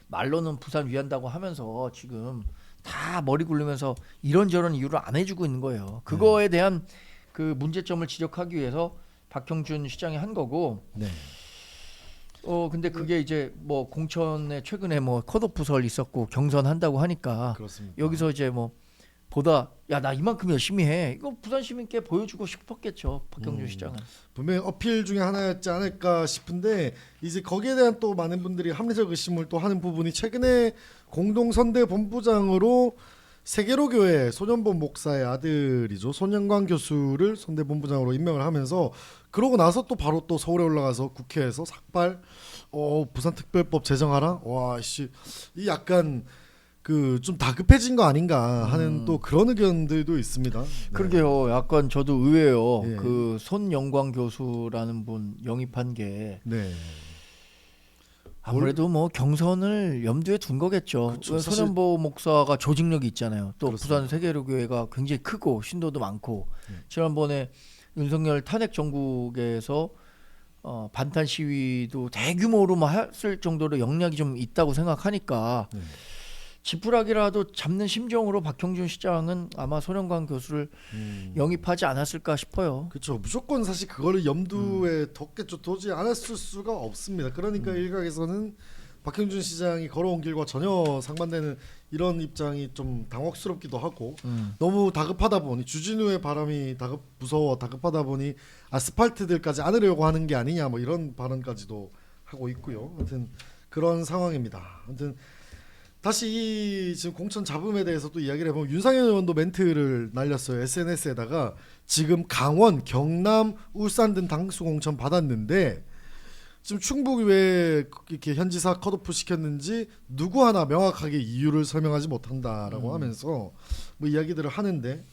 말로는 부산 위한다고 하면서 지금 다 머리 굴리면서 이런저런 이유를 안 해주고 있는 거예요. 그거에 대한 그 문제점을 지적하기 위해서 박형준 시장이 한 거고. 네. 근데 그게 이제 뭐 공천에 최근에 뭐 컷오프설 있었고 경선한다고 하니까 그렇습니다. 여기서 이제 뭐 보다 야 나 이만큼 열심히 해 이거 부산 시민께 보여주고 싶었겠죠 박형준 시장은. 분명히 어필 중에 하나였지 않을까 싶은데 이제 거기에 대한 또 많은 분들이 합리적 의심을 또 하는 부분이 최근에 공동선대 본부장으로 세계로교회 손현범 목사의 아들이죠. 손영광 교수를 선대 본부장으로 임명을 하면서 그러고 나서 또 바로 또 서울에 올라가서 국회에서 삭발 부산특별법 제정하라. 와씨 이 약간 그 좀 다급해진 거 아닌가 하는 또 그런 의견들도 있습니다. 네. 그러게요. 약간 저도 의외예요. 예. 그 손영광 교수라는 분 영입한 게 네. 아무래도 뭐 경선을 염두에 둔 거겠죠. 그쵸, 사실- 손현보 목사가 조직력이 있잖아요. 또 그렇습니다. 부산 세계로교회가 굉장히 크고 신도도 많고 네. 지난번에 윤석열 탄핵 정국에서 반탄 시위도 대규모로 뭐 했을 정도로 역량이 좀 있다고 생각하니까 네. 지푸라기라도 잡는 심정으로 박형준 시장은 아마 손영광 교수를 영입하지 않았을까 싶어요. 그렇죠. 무조건 사실 그거를 염두에 뒀겠죠. 도저히 않았을 수가 없습니다. 그러니까 일각에서는 박형준 시장이 걸어온 길과 전혀 상반되는 이런 입장이 좀 당혹스럽기도 하고 너무 다급하다 보니 주진우의 바람이 무서워 다급하다 보니 아스팔트들까지 안으려고 하는 게 아니냐 뭐 이런 발언까지도 하고 있고요. 아무튼 그런 상황입니다. 아무튼 다시 이 지금 공천 잡음에 대해서 또 이야기를 해보면 윤상현 의원도 멘트를 날렸어요. SNS에다가 지금 강원, 경남, 울산 등 당수 공천 받았는데 지금 충북이 왜 이렇게 현지사 컷오프 시켰는지 누구 하나 명확하게 이유를 설명하지 못한다라고 하면서 뭐 이야기들을 하는데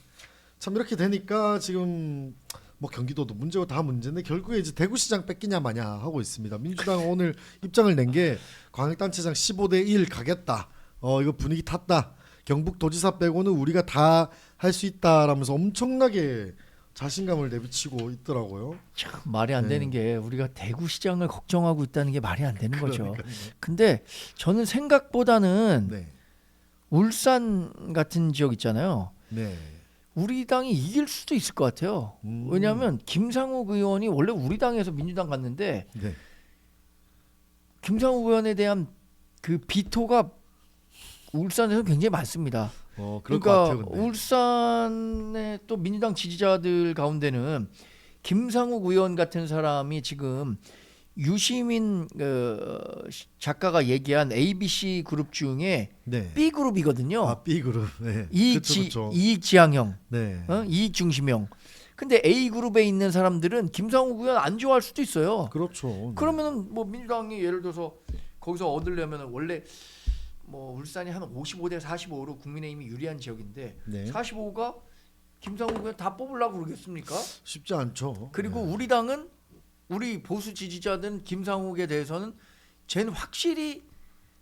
참 이렇게 되니까 지금 뭐 경기도도 문제고 다 문제인데 결국에 이제 대구시장 뺏기냐 마냐 하고 있습니다. 민주당 오늘 입장을 낸 게 광역단체장 15대 1 가겠다. 이거 분위기 탔다. 경북도지사 빼고는 우리가 다 할 수 있다라면서 엄청나게 자신감을 내비치고 있더라고요. 참 말이 안 네. 되는 게 우리가 대구시장을 걱정하고 있다는 게 말이 안 되는 거죠. 그러니까요. 근데 저는 생각보다는 네. 울산 같은 지역 있잖아요. 네. 우리 당이 이길 수도 있을 것 같아요. 왜냐하면 김상욱 의원이 원래 우리 당에서 민주당 갔는데 네. 김상욱 의원에 대한 그 비토가 울산에서 굉장히 많습니다. 그럴 것 그러니까 같아요. 근데. 울산의 또 민주당 지지자들 가운데는 김상욱 의원 같은 사람이 지금 유시민 작가가 얘기한 ABC 그룹 중에 네. B 그룹이거든요. 아, B 그룹. 네. 그쵸. 이익 지향형, 네. 이익 중심형. 근데 A 그룹에 있는 사람들은 김상욱 의원 안 좋아할 수도 있어요. 그렇죠. 네. 그러면은 뭐 민주당이 예를 들어서 거기서 얻으려면은 원래 뭐 울산이 한 55대 45로 국민의힘이 유리한 지역인데 네. 45가 김상욱 의원 다 뽑으려고 그러겠습니까? 쉽지 않죠. 그리고 네. 우리 당은 우리 보수 지지자든 김상욱에 대해서는 쟤는 확실히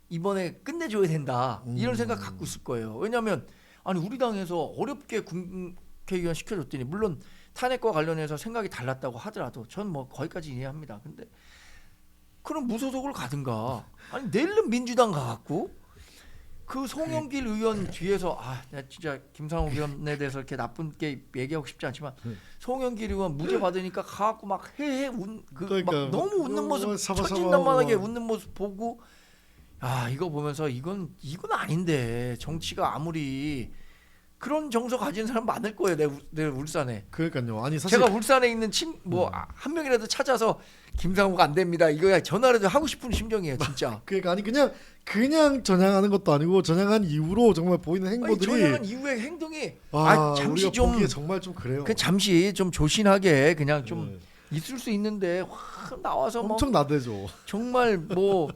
이번에 끝내줘야 된다 이런 생각 갖고 있을 거예요. 왜냐하면 아니 우리 당에서 어렵게 국회의원 시켜줬더니 물론 탄핵과 관련해서 생각이 달랐다고 하더라도 전 뭐 거기까지 이해합니다. 근데 그럼 무소속으로 가든가 아니 내일은 민주당 가갖고 그 송영길 의원 뒤에서 내가 진짜 김상욱 의원에 대해서 이렇게 나쁘게 얘기하고 싶지 않지만 송영길 의원 무죄 받으니까 가갖고 막 그러니까 막 너무 웃는 모습 천진난만하게 웃는 모습 보고 이거 보면서 이건 아닌데 정치가 아무리 그런 정서 가진 사람 많을 거예요. 내 울산에. 그러니까요. 아니 사실 제가 울산에 있는 한 명이라도 찾아서 김상욱 안 됩니다. 이거 전화라도 하고 싶은 심정이에요, 진짜. 그러니까 아니 그냥 전향하는 것도 아니고 전향한 이후로 정말 보이는 행보들이 전향한 이후의 행동이 잠시 우리가 좀 보기에 정말 좀 그래요. 잠시 좀 조신하게 그냥 좀 네. 있을 수 있는데 확 나와서 엄청 나대죠. 정말 뭐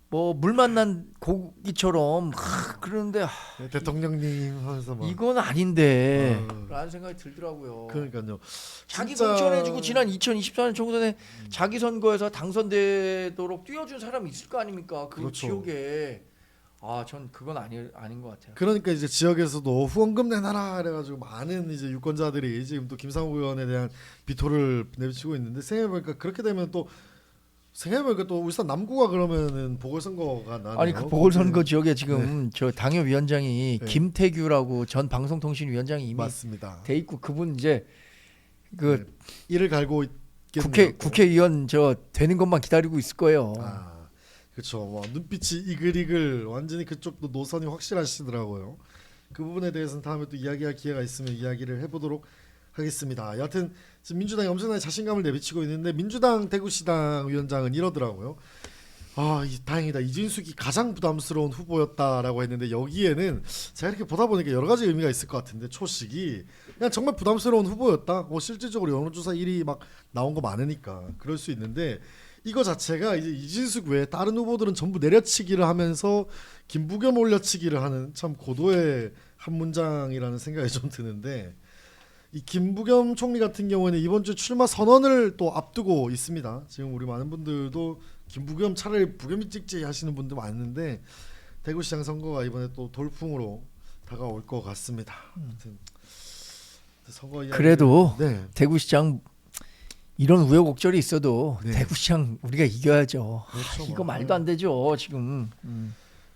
물 만난 고기처럼 그러는데 네, 대통령님 하면서 막 이건 아닌데 라는 생각이 들더라고요. 그러니까요. 자기 진짜- 공천해주고 지난 2024년 총선에 자기 선거에서 당선되도록 뛰어준 사람이 있을 거 아닙니까? 그 그렇죠. 지역에 전 그건 아닌 것 같아요. 그러니까 이제 지역에서도 후원금 내놔라 그래가지고 많은 이제 유권자들이 지금 또 김상욱 의원에 대한 비토를 내비치고 있는데 생각해보니까 그렇게 되면 또 울산 남구가 그러면은 보궐선거가 나네요. 아니 그 보궐선거 지역에 지금 저 당협위원장이 김태규라고 전 방송통신위원장이 이미 맞습니다. 돼 있고 그분 이제 그 이를 갈고 있겠네요. 국회의원 되는 것만 기다리고 있을 거예요. 그렇죠. 눈빛이 이글이글 완전히 그쪽도 노선이 확실하시더라고요. 그 부분에 대해서는 다음에 또 이야기할 기회가 있으면 이야기를 해보도록 하겠습니다. 여하튼 지금 민주당이 엄청나게 자신감을 내비치고 있는데 민주당 대구시당 위원장은 이러더라고요. 다행이다. 이진숙이 가장 부담스러운 후보였다라고 했는데 여기에는 제가 이렇게 보다 보니까 여러 가지 의미가 있을 것 같은데 초식이 그냥 정말 부담스러운 후보였다. 실질적으로 여론조사 1위 막 나온 거 많으니까 그럴 수 있는데 이거 자체가 이제 이진숙 외에 다른 후보들은 전부 내려치기를 하면서 김부겸 올려치기를 하는 참 고도의 한 문장이라는 생각이 좀 드는데 이 김부겸 총리 같은 경우에는 이번 주 출마 선언을 또 앞두고 있습니다. 지금 우리 많은 분들도 김부겸 차라리 부겸이 찍지 하시는 분들 많은데 대구시장 선거가 이번에 또 돌풍으로 다가올 것 같습니다. 아무튼 선거 이야기 그래도 네. 대구시장 이런 우여곡절이 있어도 네. 대구시장 우리가 이겨야죠. 그렇죠, 이거 뭐. 말도 안 되죠 지금.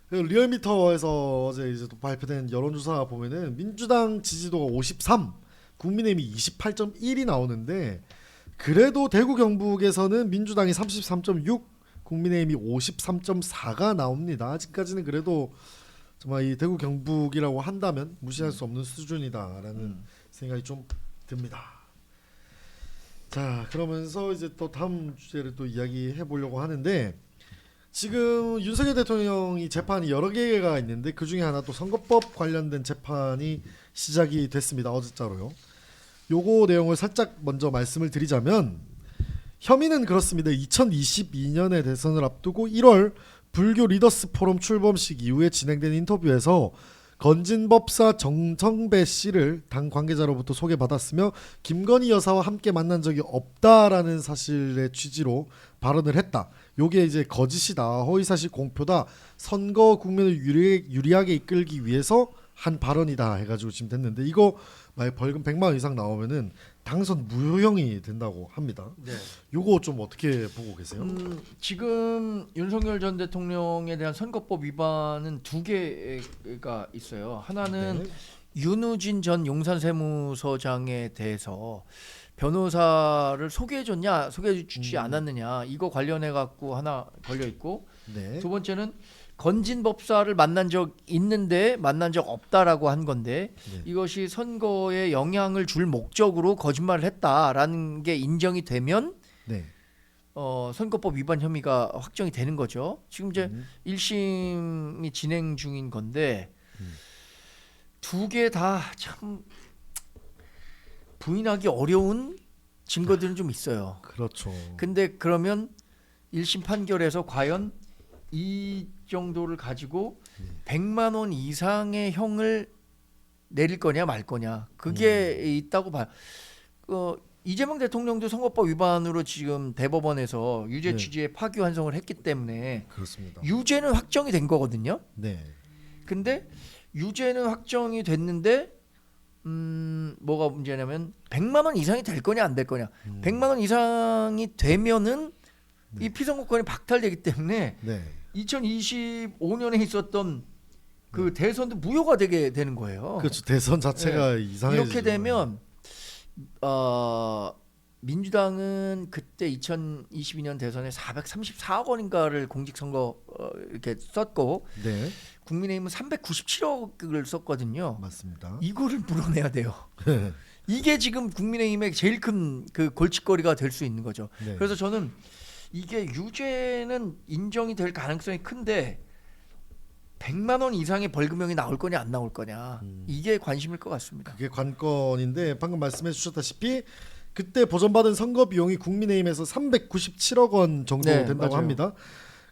그리고 리얼미터에서 어제 이제 또 발표된 여론조사 보면은 민주당 지지도가 53, 국민의힘이 28.1이 나오는데 그래도 대구 경북에서는 민주당이 33.6, 국민의힘이 53.4가 나옵니다. 아직까지는 그래도 정말 이 대구 경북이라고 한다면 무시할 수 없는 수준이다라는 생각이 좀 듭니다. 자, 그러면서 이제 또 다음 주제를 또 이야기해 보려고 하는데 지금 윤석열 대통령이 재판이 여러 개가 있는데 그 중에 하나 또 선거법 관련된 재판이 시작이 됐습니다. 어제자로요. 요거 내용을 살짝 먼저 말씀을 드리자면 혐의는 그렇습니다. 2022년의 대선을 앞두고 1월 불교 리더스 포럼 출범식 이후에 진행된 인터뷰에서 건진법사 정성배 씨를 당 관계자로부터 소개받았으며 김건희 여사와 함께 만난 적이 없다라는 사실의 취지로 발언을 했다. 요게 이제 거짓이다, 허위사실 공표다, 선거 국면을 유리하게 이끌기 위해서 한 발언이다 해가지고 지금 됐는데, 이거 만약 벌금 100만 원 이상 나오면은 당선 무효형이 된다고 합니다. 네. 요거 좀 어떻게 보고 계세요? 지금 윤석열 전 대통령에 대한 선거법 위반은 두 개가 있어요. 하나는 네. 윤우진 전 용산세무서장에 대해서 변호사를 소개해줬냐, 소개해주지 않았느냐, 이거 관련해 갖고 하나 걸려 있고, 네. 두 번째는 건진 법사를 만난 적 있는데 만난 적 없다라고 한 건데, 네. 이것이 선거에 영향을 줄 목적으로 거짓말을 했다라는 게 인정이 되면 네. 선거법 위반 혐의가 확정이 되는 거죠. 지금 이제 음. 1심이 진행 중인 건데 두 개 다 참 부인하기 어려운 증거들은 좀 있어요. 그렇죠. 근데 그러면 1심 판결에서 과연 이 정도를 가지고 100만 원 이상의 형을 내릴 거냐 말 거냐, 그게 있다고 봐요. 이재명 대통령도 선거법 위반으로 지금 대법원에서 유죄 네. 취지에 파기환송을 했기 때문에 그렇습니다. 유죄는 확정이 된 거거든요. 네. 근데 유죄는 확정이 됐는데 뭐가 문제냐면 100만 원 이상이 될 거냐 안 될 거냐. 100만 원 이상이 되면은 이 피선거권이 박탈되기 때문에 네. 2025년에 있었던 그 대선도 무효가 되게 되는 거예요. 그렇죠. 대선 자체가 이상해지죠. 이렇게 되면 민주당은 그때 2022년 대선에 434억 원인가를 공직선거 이렇게 썼고, 네. 국민의힘은 397억을 썼거든요. 맞습니다. 이거를 물어내야 돼요. 이게 지금 국민의힘의 제일 큰 그 골칫거리가 될 수 있는 거죠. 네. 그래서 저는 이게 유죄는 인정이 될 가능성이 큰데 100만 원 이상의 벌금형이 나올 거냐 안 나올 거냐, 이게 관심일 것 같습니다. 그게 관건인데, 방금 말씀해 주셨다시피 그때 보전받은 선거 비용이 국민의힘에서 397억 원 정도 네, 된다고 맞아요. 합니다.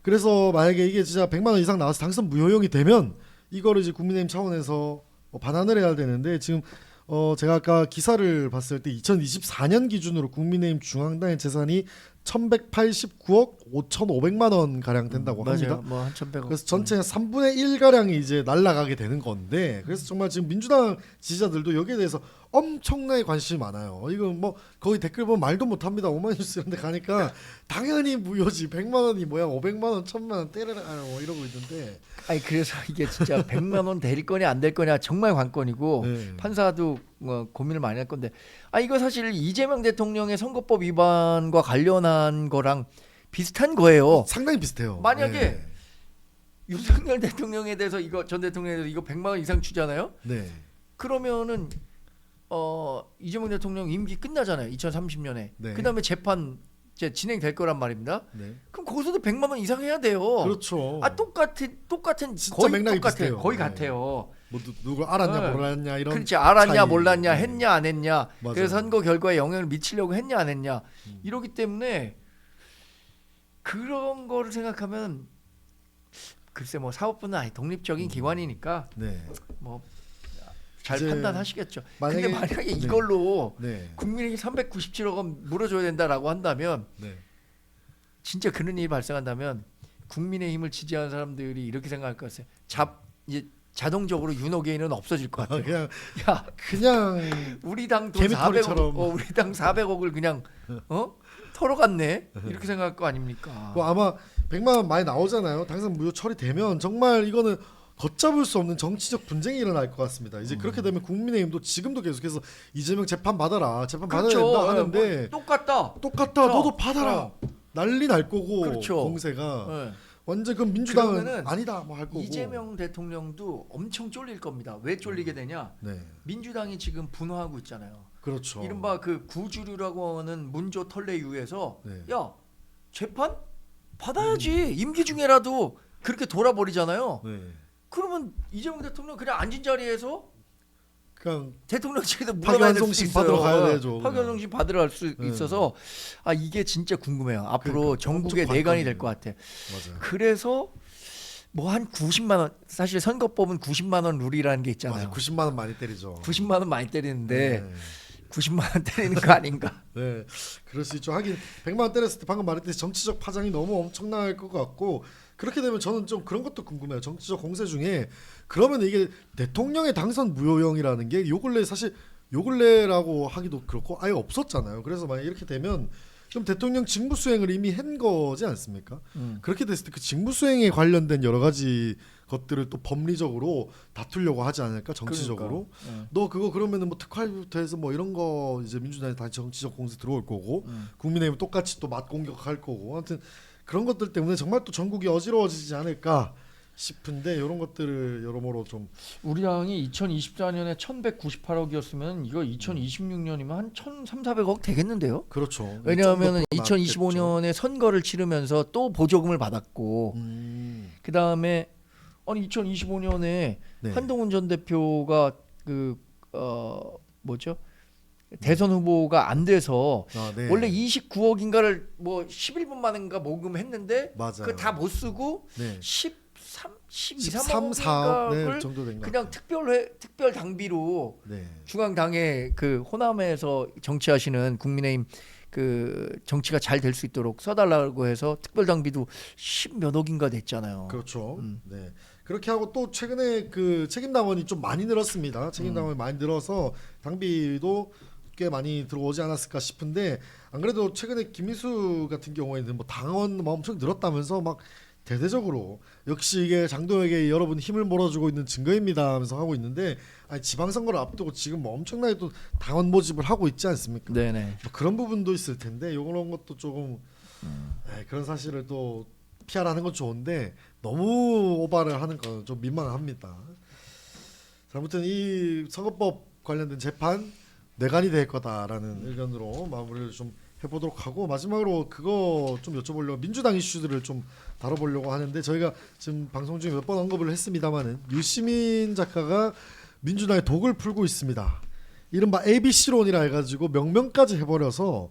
그래서 만약에 이게 진짜 100만 원 이상 나와서 당선 무효형이 되면 이거를 이제 국민의힘 차원에서 반환을 해야 되는데, 지금 제가 아까 기사를 봤을 때 2024년 기준으로 국민의힘 중앙당의 재산이 1,189억 5,500만 원 가량 된다고 합니다. 맞아요. 뭐 한 1,100억. 그래서 전체 3분의 1 가량이 이제 날아가게 되는 건데, 그래서 정말 지금 민주당 지지자들도 여기에 대해서 엄청나게 관심이 많아요. 이거 뭐 거기 댓글 보면 말도 못 합니다. 오마이뉴스 이런 데 가니까 당연히 무효지. 100만 원이 뭐야? 500만 원, 1,000만 원 때려라 뭐 이러고 있는데. 아니 그래서 이게 진짜 100만 원 될 거냐 안 될 거냐 정말 관건이고, 네. 판사도 고민을 많이 할 건데, 이거 사실 이재명 대통령의 선거법 위반과 관련한 거랑 비슷한 거예요. 상당히 비슷해요. 만약에 네. 윤석열 대통령에 대해서 이거 전 대통령에 대해서 이거 100만 원 이상 주잖아요. 네. 그러면은 이재명 대통령 임기 끝나잖아요. 2030년에. 네. 그다음에 재판 이제 진행될 거란 말입니다. 네. 그럼 거기서도 100만 원 이상 해야 돼요. 그렇죠. 똑같은 진짜 거의 맥락이 똑같아요. 비슷해요. 거의 네. 같아요. 뭐 누구 알았냐 네. 몰랐냐 이런. 그렇지, 알았냐 차이. 몰랐냐, 네. 했냐 안 했냐, 맞아요. 그래서 선거 결과에 영향을 미치려고 했냐 안 했냐, 이러기 때문에 그런 거를 생각하면 글쎄 뭐 사법부는 독립적인 기관이니까 네. 뭐 잘 이제 판단하시겠죠. 만약에- 근데 만약에 네. 이걸로 네. 국민에게 397억 원 물어줘야 된다라고 한다면, 네. 진짜 그런 일이 발생한다면 국민의힘을 지지하는 사람들이 이렇게 생각할 것 같아요. 이제 자동적으로 윤호개인은 없어질 것 같아요. 그냥 야, 그냥 우리 당 돈 400억, 개미털이처럼. 우리 당 400억을 그냥 털어갔네, 이렇게 생각할 거 아닙니까? 뭐 아마 100만 원 많이 나오잖아요. 당선 무효 처리되면 정말 이거는 걷잡을 수 없는 정치적 분쟁이 일어날 것 같습니다. 이제 그렇게 되면 국민의힘도 지금도 계속해서 이재명 재판 받아라, 재판 받아야 된다 하는데, 뭐 똑같다. 똑같다, 그렇죠. 너도 받아라, 난리 날 거고, 그렇죠. 공세가 네. 완전 그럼 민주당은 그러면은 아니다 뭐 할 거고. 이재명 대통령도 엄청 쫄릴 겁니다. 왜 쫄리게 되냐? 네, 민주당이 지금 분화하고 있잖아요. 그렇죠. 이른바 그 구주류라고 하는 문조 털레 이후에서 네. 야, 재판 받아야지. 임기 중에라도 그렇게 돌아버리잖아요. 네, 그러면 이재명 대통령 그냥 앉은 자리에서 그냥 대통령실에도 물러나야 될수 파기환송심 있어요. 받으러 가야 되죠. 파기환송심 받으러 갈 수 네. 있어서 이게 진짜 궁금해요. 앞으로 그러니까, 전국의 엄청 내관이 관건이에요. 될 것 같아. 맞아요. 그래서 뭐 한 90만 원 사실 선거법은 90만 원 룰이라는 게 있잖아요. 맞아, 90만 원 많이 때리죠. 90만 원 많이 때리는데 네. 90만 원 때리는 거 아닌가? 네, 그럴 수 있죠. 하긴 100만 원 때렸을 때 방금 말했듯이 정치적 파장이 너무 엄청날 것 같고 그렇게 되면 저는 좀 그런 것도 궁금해요. 정치적 공세 중에 그러면 이게 대통령의 당선 무효형이라는 게 요 근래 사실 요 근래라고 하기도 그렇고 아예 없었잖아요. 그래서 만약 이렇게 되면 그럼 대통령 직무 수행을 이미 한 거지 않습니까? 그렇게 됐을 때 그 직무 수행에 관련된 여러 가지 것들을 또 법리적으로 다투려고 하지 않을까 정치적으로. 그러니까. 너 그거 그러면은 뭐 특활부터 해서 뭐 이런 거 이제 민주당이 다 정치적 공세 들어올 거고 국민의힘 똑같이 또 맞 공격할 거고 아무튼 그런 것들 때문에 정말 또 전국이 어지러워지지 않을까 싶은데 이런 것들을 여러모로 좀 우리 당이 2024년에 1,198억이었으면 이거 2026년이면 한 1,300~400억 되겠는데요? 그렇죠. 왜냐하면 좀더 2025년에 선거를 치르면서 또 보조금을 받았고 그 다음에 아니 2025년에 네. 한동훈 전 대표가 뭐죠? 대선 후보가 안 돼서 네. 원래 29억인가를 뭐 11분 만인가 모금했는데 맞아요. 그 다 못 쓰고 네. 13, 4억 네, 14억인가를 정도 된것 그냥 특별 당비로 네. 중앙당에 그 호남에서 정치하시는 국민의힘 그 정치가 잘 될 수 있도록 써달라고 해서 특별 당비도 10몇 억인가 냈잖아요. 그렇죠. 네. 그렇게 하고 또 최근에 그 책임 당원이 좀 많이 늘었습니다. 책임 당원이 많이 늘어서 당비도 꽤 많이 들어오지 않았을까 싶은데 안 그래도 최근에 김민수 같은 경우에는 뭐 당원 뭐 엄청 늘었다면서 막 대대적으로 역시 이게 장동혁에게 여러분 힘을 몰아주고 있는 증거입니다 하면서 하고 있는데 아니 지방선거를 앞두고 지금 뭐 엄청나게 또 당원 모집을 하고 있지 않습니까? 네네. 뭐 그런 부분도 있을 텐데 이런 것도 조금 그런 사실을 또 피하라는 건 좋은데 너무 오바를 하는 건 좀 민망합니다. 자, 아무튼 이 선거법 관련된 재판 내관이 될 거다라는 의견으로 마무리를 좀 해보도록 하고 마지막으로 그거 좀 여쭤보려고 민주당 이슈들을 좀 다뤄보려고 하는데 저희가 지금 방송 중에 몇 번 언급을 했습니다만은 유시민 작가가 민주당의 독을 풀고 있습니다. 이른바 ABC론이라 해가지고 명명까지 해버려서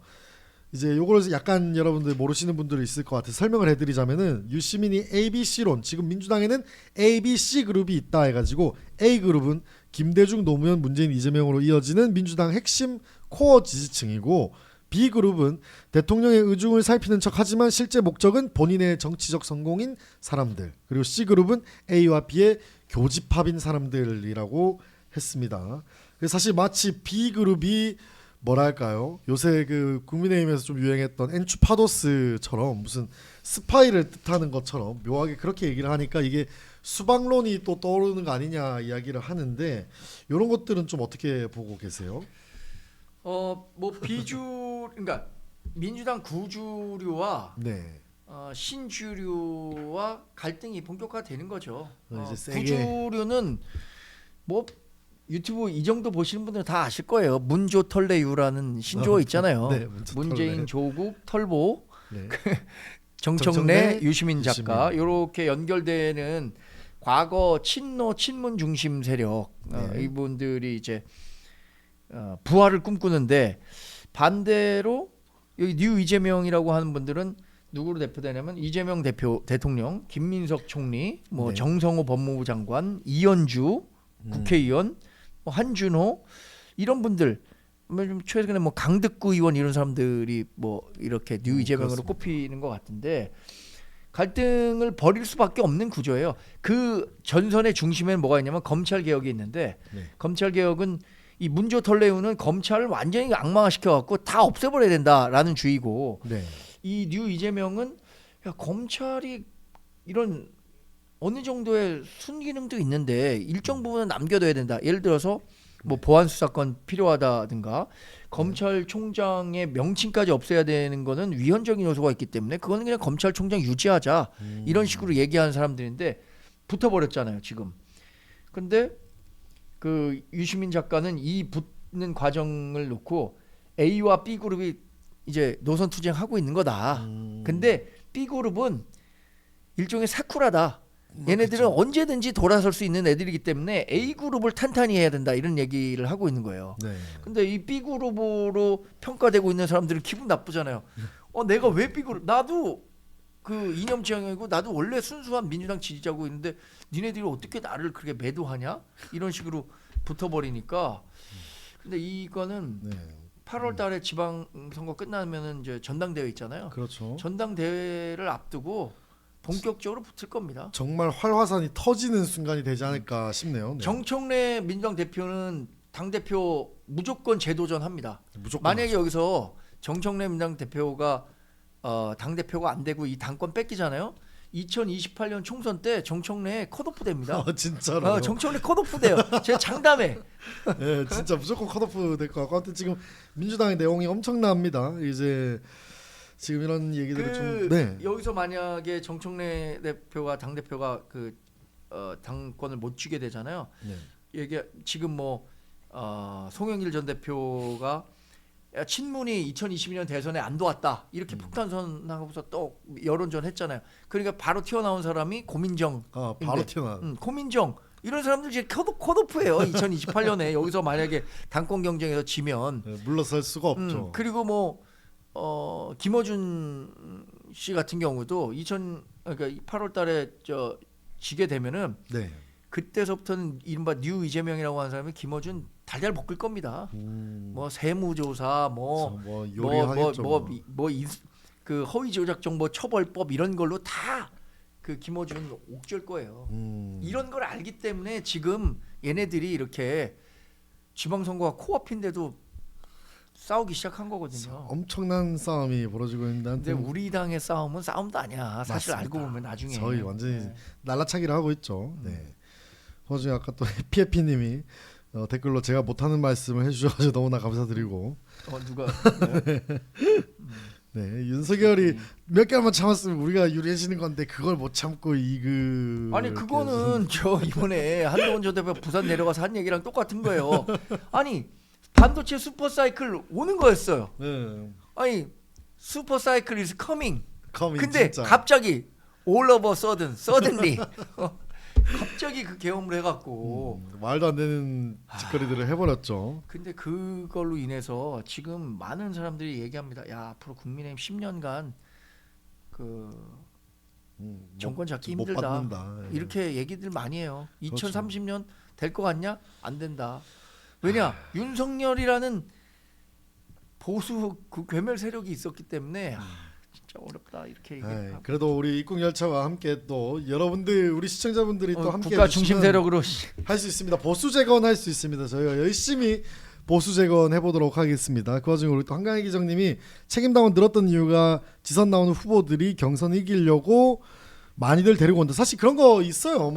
이제 요걸 약간 여러분들 모르시는 분들이 있을 것 같아서 설명을 해드리자면은 유시민이 ABC론 지금 민주당에는 ABC 그룹이 있다 해가지고 A 그룹은 김대중, 노무현, 문재인, 이재명으로 이어지는 민주당 핵심 코어 지지층이고 B 그룹은 대통령의 의중을 살피는 척하지만 실제 목적은 본인의 정치적 성공인 사람들 그리고 C 그룹은 A와 B의 교집합인 사람들이라고 했습니다. 그래서 사실 마치 B 그룹이 뭐랄까요? 요새 그 국민의힘에서 좀 유행했던 엔추파도스처럼 무슨 스파이를 뜻하는 것처럼 묘하게 그렇게 얘기를 하니까 이게 수박론이 또 떠오르는 거 아니냐 이야기를 하는데 이런 것들은 좀 어떻게 보고 계세요? 뭐 그러니까 민주당 구주류와 네. 신주류와 갈등이 본격화되는 거죠. 이제 세게. 구주류는 뭐 유튜브 이 정도 보시는 분들은 다 아실 거예요. 문조 털레유라는 신조어 있잖아요. 네, 문재인, 털레. 조국, 털보, 네. 정청래, 유시민 작가 이렇게 연결되는 과거 친문 중심 세력 네. 이분들이 이제 부활을 꿈꾸는데 반대로 여기 뉴 이재명이라고 하는 분들은 누구로 대표되냐면 이재명 대통령, 김민석 총리, 뭐 네. 정성호 법무부 장관, 이현주 국회의원, 뭐 한준호 이런 분들, 좀 최근에 뭐 강득구 의원 이런 사람들이 뭐 이렇게 뉴 이재명으로 그렇습니다. 꼽히는 것 같은데 갈등을 벌일 수밖에 없는 구조예요. 그 전선의 중심에는 뭐가 있냐면 검찰 개혁이 있는데 네. 검찰 개혁은 이 문조 털레우는 검찰을 완전히 악마화시켜 갖고 다 없애버려야 된다라는 주의고 네. 이 뉴 이재명은 야, 검찰이 이런 어느 정도의 순기능도 있는데 일정 부분은 남겨둬야 된다. 예를 들어서 뭐 보안 수사권 필요하다든가 검찰총장의 명칭까지 없애야 되는 거는 위헌적인 요소가 있기 때문에 그거는 그냥 검찰총장 유지하자 이런 식으로 얘기하는 사람들인데 붙어버렸잖아요 지금. 근데 그 유시민 작가는 이 붙는 과정을 놓고 A와 B 그룹이 이제 노선 투쟁하고 있는 거다. 근데 B 그룹은 일종의 사쿠라다. 얘네들은 그렇죠. 언제든지 돌아설 수 있는 애들이기 때문에 A 그룹을 탄탄히 해야 된다 이런 얘기를 하고 있는 거예요. 네. 근데 이 B 그룹으로 평가되고 있는 사람들은 기분 나쁘잖아요. 내가 왜 B 그룹? 나도 그 이념 지향이고 나도 원래 순수한 민주당 지지자고 있는데 니네들이 어떻게 나를 그렇게 매도하냐 이런 식으로 붙어버리니까. 근데 이거는 네. 8월달에 지방선거 끝나면은 이제 전당대회 있잖아요. 그렇죠. 전당대회를 앞두고 본격적으로 붙을 겁니다. 정말 활화산이 터지는 순간이 되지 않을까 싶네요. 네. 정청래 민주당 대표는 당 대표 무조건 재도전합니다. 무조건 만약에 하죠. 여기서 정청래 민주당 대표가 당 대표가 안 되고 이 당권 뺏기잖아요. 2028년 총선 때 정청래 컷오프 됩니다. 진짜로. 정청래 컷오프 돼요. 제가 장담해. 예, 진짜 무조건 컷오프 될 것 같고, 하여튼 지금 민주당의 내용이 엄청납니다. 이제 지금 이런 얘기들을 좀, 네, 여기서 만약에 정청래 대표가 당 대표가 당권을 못 쥐게 되잖아요. 네. 이게 지금 송영길 전 대표가 야, 친문이 2022년 대선에 안 도왔다 이렇게 폭탄선하고서 또 여론전 했잖아요. 그러니까 바로 튀어나온 사람이 고민정. 바로 튀어나. 고민정 이런 사람들 이제 컷오프예요. 2028년에 여기서 만약에 당권 경쟁에서 지면 네, 물러설 수가 없죠. 그리고 김어준 씨 같은 경우도 그러니까 8월달에 지게 되면은 네. 그때서부터는 이른바 뉴 이재명이라고 하는 사람이 김어준 달달 볶을 겁니다. 뭐 세무조사 요리하겠죠. 그 허위 조작 정보 처벌법 이런 걸로 다 그 김어준 옥죄일 거예요. 이런 걸 알기 때문에 지금 얘네들이 이렇게 지방선거가 코앞인데도 싸우기 시작한 거거든요. 엄청난 싸움이 벌어지고 있는데, 근데 우리 당의 싸움은 싸움도 아니야. 사실 맞습니다. 알고 보면 나중에 저희 완전히 날라차기를 하고 있죠. 네. 그중에 아까 또 해피해피님이 댓글로 제가 못하는 말씀을 해주셔서 너무나 감사드리고, 누가 네, 윤석열이 몇 개월만 참았으면 우리가 유리해지는 건데 그걸 못 참고 아니 그거는 저 이번에 한동훈 전 대표 부산 내려가서 한 얘기랑 똑같은 거예요. 아니 반도체 슈퍼사이클 오는 거였어요. 네. 아니 슈퍼사이클 is coming. 커밍, 근데 진짜. 갑자기 all of a suddenly 갑자기 그 계엄을 해갖고 말도 안 되는 짓거리들을 해버렸죠. 근데 그걸로 인해서 지금 많은 사람들이 얘기합니다. 야 앞으로 국민의힘 10년간 정권 잡기 못 힘들다. 받는다. 예. 이렇게 얘기들 많이 해요. 그렇죠. 2030년 될 것 같냐? 안 된다. 왜냐? 윤석열이라는 보수 그 괴멸 세력이 있었기 때문에 진짜 어렵다 이렇게 얘기하고. 그래도 우리 입국열차와 함께 또 여러분들 우리 시청자분들이 또 함께 국가 중심 세력으로 할 수 있습니다. 보수 재건할 수 있습니다. 저희가 열심히 보수 재건 해보도록 하겠습니다. 그 와중에 우리 또 한강희 기정님이 책임당원 늘었던 이유가 지선 나오는 후보들이 경선 이기려고 많이들 데리고 온다. 사실 그런 거 있어요.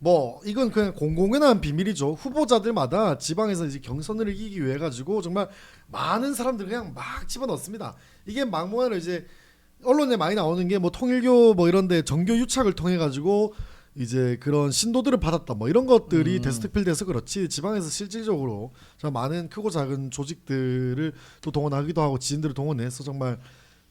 뭐 이건 그냥 공공연한 비밀이죠. 후보자들마다 지방에서 이제 경선을 이기기 위해 가지고 정말 많은 사람들 그냥 막 집어넣습니다. 이게 막무가내로 이제 언론에 많이 나오는 게 뭐 통일교 뭐 이런데 정교 유착을 통해 가지고 이제 그런 신도들을 받았다 뭐 이런 것들이 데스트필드에서 그렇지 지방에서 실질적으로 정말 많은 크고 작은 조직들을 또 동원하기도 하고 지인들을 동원해서 정말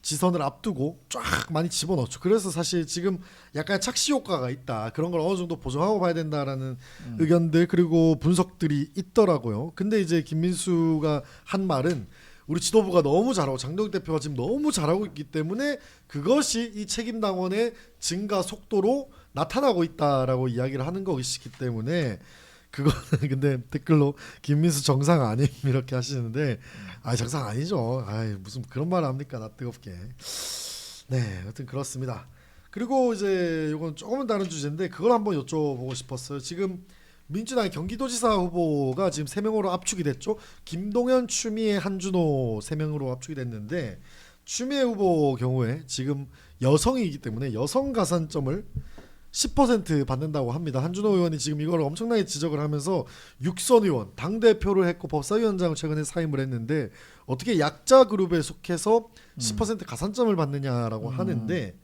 지선을 앞두고 쫙 많이 집어넣죠. 그래서 사실 지금 약간 착시 효과가 있다. 그런 걸 어느 정도 보정하고 봐야 된다라는 의견들 그리고 분석들이 있더라고요. 근데 이제 김민수가 한 말은 우리 지도부가 너무 잘하고 장동혁 대표가 지금 너무 잘하고 있기 때문에 그것이 이 책임당원의 증가 속도로 나타나고 있다라고 이야기를 하는 것이기 때문에 그거는 근데 댓글로 김민수 정상 아님 이렇게 하시는데 정상 아니죠. 무슨 그런 말을 합니까? 나 뜨겁게. 네, 여튼 그렇습니다. 그리고 이제 이건 조금은 다른 주제인데 그걸 한번 여쭤보고 싶었어요. 지금 민주당의 경기도지사 후보가 지금 3명으로 압축이 됐죠. 김동연, 추미애, 한준호 3명으로 압축이 됐는데 추미애 후보 경우에 지금 여성이기 때문에 여성 가산점을 10% 받는다고 합니다. 한준호 의원이 지금 이걸 엄청나게 지적을 하면서 육선 의원, 당대표를 했고 법사위원장을 최근에 사임을 했는데 어떻게 약자 그룹에 속해서 10% 가산점을 받느냐라고 하는데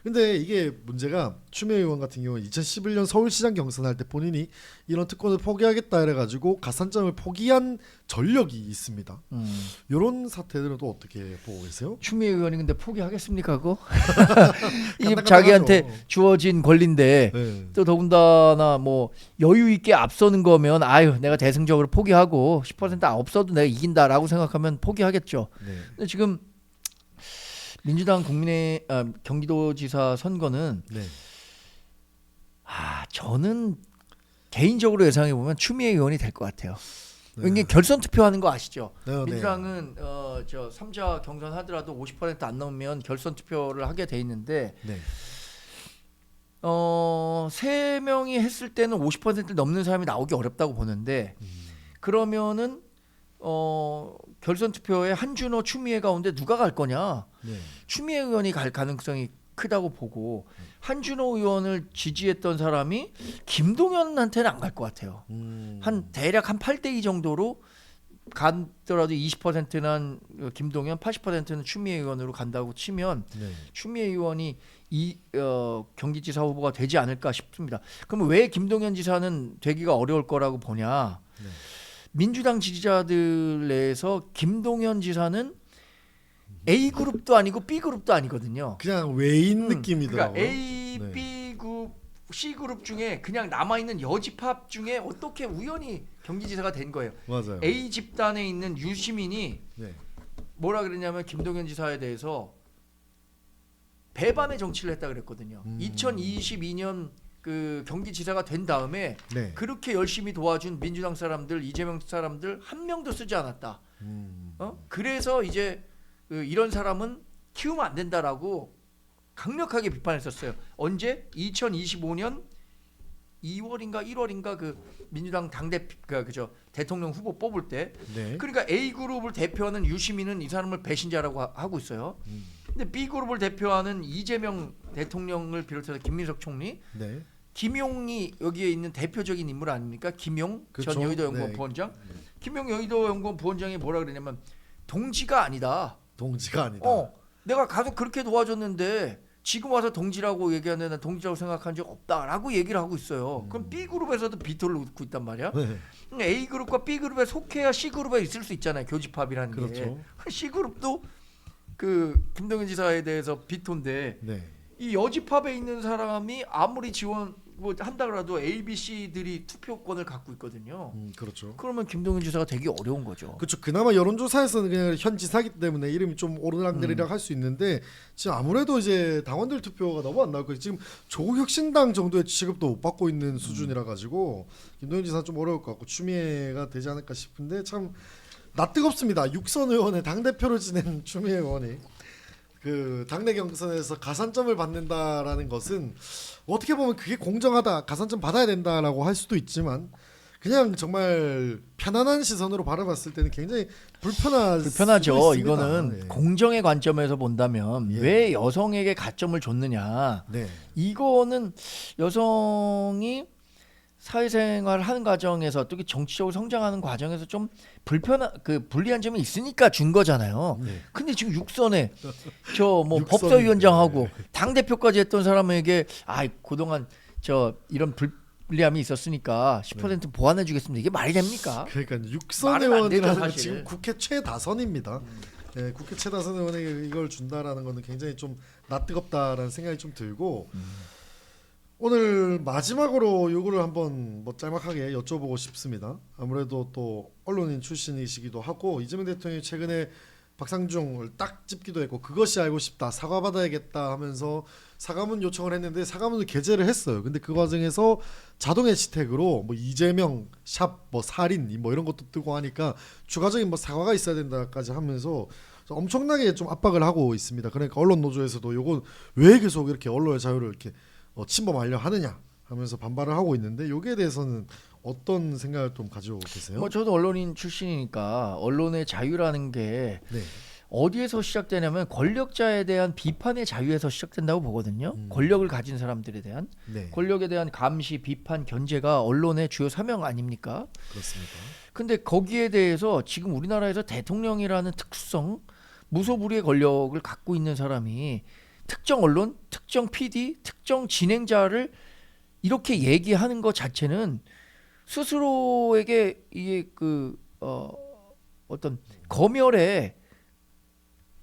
근데 이게 문제가 추미애 의원 같은 경우 2011년 서울시장 경선할 때 본인이 이런 특권을 포기하겠다 해가지고 가산점을 포기한 전력이 있습니다. 이런 사태들은 또 어떻게 보고 계세요? 추미애 의원이 근데 포기하겠습니까 그거? 이 자기한테 주어진 권리인데 네. 또 더군다나 뭐 여유 있게 앞서는 거면 내가 대승적으로 포기하고 10% 없어도 내가 이긴다라고 생각하면 포기하겠죠. 네. 근데 지금 민주당 경기도지사 선거는 네. 저는 개인적으로 예상해 보면 추미애 의원이 될 것 같아요. 네. 이게 결선 투표하는 거 아시죠? 네. 민주당은 저 3자 경선 하더라도 50%안 넘으면 결선 투표를 하게 돼 있는데 네. 3명이 했을 때는 50%를 넘는 사람이 나오기 어렵다고 보는데 그러면은 결선 투표에 한준호, 추미애 가운데 누가 갈 거냐? 네. 추미애 의원이 갈 가능성이 크다고 보고 한준호 의원을 지지했던 사람이 김동연한테는 안 갈 것 같아요. 한 대략 한 8대2 정도로 가더라도 20%는 김동연, 80%는 추미애 의원으로 간다고 치면 네. 추미애 의원이 경기지사 후보가 되지 않을까 싶습니다. 그럼 왜 김동연 지사는 되기가 어려울 거라고 보냐? 네. 민주당 지지자들 내에서 김동연 지사는 A 그룹도 아니고 B 그룹도 아니거든요. 그냥 외인 느낌이더라고요. 그러니까 A, 네. B 그룹, C 그룹 중에 그냥 남아 있는 여집합 중에 어떻게 우연히 경기지사가 된 거예요. 맞아요. A 집단에 있는 유시민이 네. 뭐라 그랬냐면 김동연 지사에 대해서 배반의 정치를 했다 그랬거든요. 2022년 그 경기지사가 된 다음에 네. 그렇게 열심히 도와준 민주당 사람들, 이재명 사람들 한 명도 쓰지 않았다. 그래서 이제 이런 사람은 키우면 안 된다라고 강력하게 비판했었어요. 언제? 2025년 2월인가 1월인가 그 민주당 대통령 후보 뽑을 때. 네. 그러니까 A 그룹을 대표하는 유시민은 이 사람을 배신자라고 하고 있어요. 근데 B 그룹을 대표하는 이재명 대통령을 비롯해서 김민석 총리, 네. 김용이 여기에 있는 대표적인 인물 아닙니까? 김용 그렇죠. 전 여의도연구원 네. 부원장. 김용 여의도연구원 부원장이 뭐라 그러냐면 동지가 아니다. 동지가 아니다. 내가 가서 그렇게 도와줬는데 지금 와서 동지라고 얘기하는데 난 동지라고 생각한 적 없다라고 얘기를 하고 있어요. 그럼 B 그룹에서도 비토를 놓고 있단 말이야. 네. A 그룹과 B 그룹에 속해야 C 그룹에 있을 수 있잖아요. 교집합이라는 그렇죠. 게. C 그룹도 그 김동연 지사에 대해서 비토인데 네. 이 여집합에 있는 사람이 아무리 지원 뭐 한다 그래도 A, B, C들이 투표권을 갖고 있거든요. 그렇죠. 그러면 김동연 지사가 되기 어려운 거죠. 그렇죠. 그나마 여론조사에서는 그냥 현 지사기 때문에 이름이 좀 오르락내리락 할 수 있는데 지금 아무래도 이제 당원들 투표가 너무 안 나올 거예요. 지금 조국혁신당 정도의 취급도 못 받고 있는 수준이라 가지고 김동연 지사 좀 어려울 것 같고 추미애가 되지 않을까 싶은데 참 낯뜨겁습니다. 육선 의원의 당 대표를 지낸 추미애 의원이 그 당내 경선에서 가산점을 받는다라는 것은 어떻게 보면 그게 공정하다, 가산점 받아야 된다라고 할 수도 있지만 그냥 정말 편안한 시선으로 바라봤을 때는 굉장히 불편하죠. 이거는 네. 공정의 관점에서 본다면 예. 왜 여성에게 가점을 줬느냐. 네. 이거는 여성이 사회생활을 하는 과정에서 특히 정치적으로 성장하는 과정에서 좀 불리한 점이 있으니까 준 거잖아요. 네. 근데 지금 육선에 저 뭐 육선인데. 법사위원장하고 당 대표까지 했던 사람에게 그동안 저 이런 불리함이 있었으니까 10% 보완해 주겠습니다. 이게 말이 됩니까? 그러니까 육선 말은 안 되죠, 의원이라는 건 사실. 지금 국회 최다선입니다. 네, 국회 최다선 의원에게 이걸 준다라는 거는 굉장히 좀 낯뜨겁다라는 생각이 좀 들고 오늘 마지막으로 요거를 한번 뭐 짤막하게 여쭤보고 싶습니다. 아무래도 또 언론인 출신이시기도 하고 이재명 대통령이 최근에 박상중을 딱 찝기도 했고 그것이 알고 싶다 사과받아야겠다 하면서 사과문 요청을 했는데 사과문을 게재를 했어요. 근데 그 과정에서 자동 해시태그로 뭐 이재명 샵 뭐 살인 뭐 이런 것도 뜨고 하니까 추가적인 뭐 사과가 있어야 된다까지 하면서 엄청나게 좀 압박을 하고 있습니다. 그러니까 언론 노조에서도 요거 왜 계속 이렇게 언론의 자유를 이렇게 침범하려 하느냐 하면서 반발을 하고 있는데 여기에 대해서는 어떤 생각을 좀 가지고 계세요? 뭐 저도 언론인 출신이니까 언론의 자유라는 게 네. 어디에서 시작되냐면 권력자에 대한 비판의 자유에서 시작된다고 보거든요. 권력을 가진 사람들에 대한 네. 권력에 대한 감시, 비판, 견제가 언론의 주요 사명 아닙니까? 그렇습니다. 근데 거기에 대해서 지금 우리나라에서 대통령이라는 특수성, 무소불위의 권력을 갖고 있는 사람이 특정 언론, 특정 PD, 특정 진행자를 이렇게 얘기하는 것 자체는 스스로에게 이게 어떤 검열의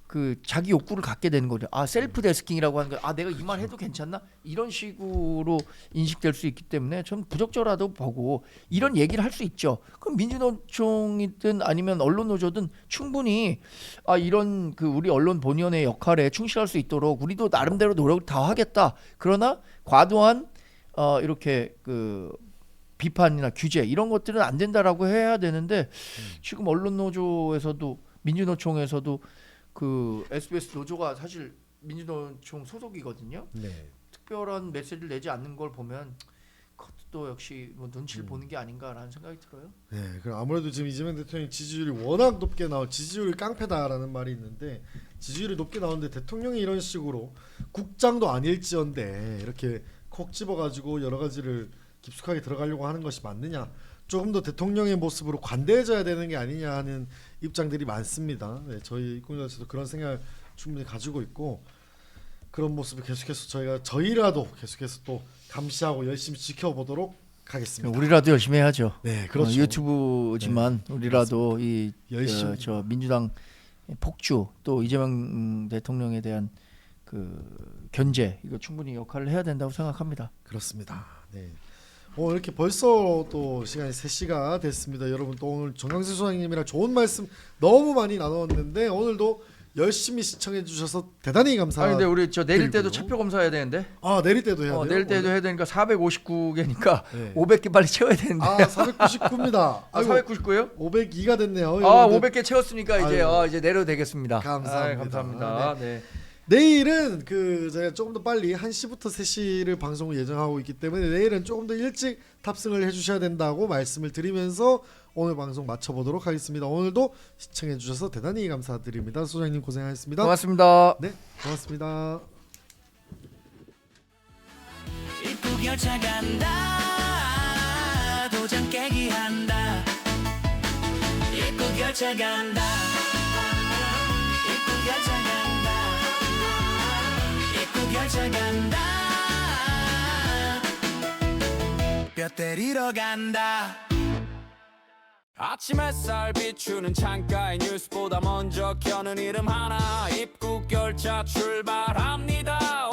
그 자기 욕구를 갖게 되는 거죠. 아 셀프 데스킹이라고 하는 거. 아 내가 이 말 해도 괜찮나? 이런 식으로 인식될 수 있기 때문에 전 부적절하다고 보고 이런 얘기를 할 수 있죠. 그럼 민주노총이든 아니면 언론노조든 충분히 아 이런 그 우리 언론본위원회의 역할에 충실할 수 있도록 우리도 나름대로 노력을 다 하겠다. 그러나 과도한 이렇게 그 비판이나 규제 이런 것들은 안 된다라고 해야 되는데 지금 언론노조에서도 민주노총에서도 그 SBS 노조가 사실 민주노총 소속이거든요. 네. 특별한 메시지를 내지 않는 걸 보면 그것도 역시 뭐 눈치를 보는 게 아닌가라는 생각이 들어요. 네, 그럼 아무래도 지금 이재명 대통령 지지율이 워낙 높게 지지율이 깡패다라는 말이 있는데 지지율이 높게 나오는데 대통령이 이런 식으로 국장도 아닐지언데 이렇게 콕 집어가지고 여러 가지를 깊숙하게 들어가려고 하는 것이 맞느냐? 조금 더 대통령의 모습으로 관대해져야 되는 게 아니냐 하는 입장들이 많습니다. 네, 저희 입국자에서도 그런 생각을 충분히 가지고 있고 그런 모습을 계속해서 저희라도 계속해서 또 감시하고 열심히 지켜보도록 하겠습니다. 우리라도 열심히 해야죠. 네, 그렇죠. 유튜브지만 우리라도 이 열심히. 저 민주당 폭주 또 이재명 대통령에 대한 그 견제 이거 충분히 역할을 해야 된다고 생각합니다. 그렇습니다. 네. 이렇게 벌써 또 시간이 3시가 됐습니다. 여러분 또 오늘 정강세 소장님이랑 좋은 말씀 너무 많이 나눴는데 오늘도 열심히 시청해 주셔서 대단히 감사합니다. 근데 우리 저 내릴 때도 차표 검사해야 되는데. 내릴 때도 해야 돼요. 내릴 때도 해야 되니까 459개니까 네. 500개 빨리 채워야 되는데. 499입니다. 499예요? 502가 됐네요. 500개 채웠으니까 이제 아유. 이제 내려도 되겠습니다. 감사합니다. 감사합니다. 네. 내일은 제가 조금 더 빨리 1시부터 3시를 방송을 예정하고 있기 때문에 내일은 조금 더 일찍 탑승을 해주셔야 된다고 말씀을 드리면서 오늘 방송 마쳐보도록 하겠습니다. 오늘도 시청해 주셔서 대단히 감사드립니다. 소장님 고생하셨습니다. 고맙습니다. 네, 고맙습니다. 입국 열차 간다 도장 깨기 한다 입국 열차 간다 입국 열차 간다 입국 열차 간다 뼈 때리러 간다 아침 햇살 비추는 창가의 뉴스보다 먼저 켜는 이름 하나 입국 열차 출발합니다.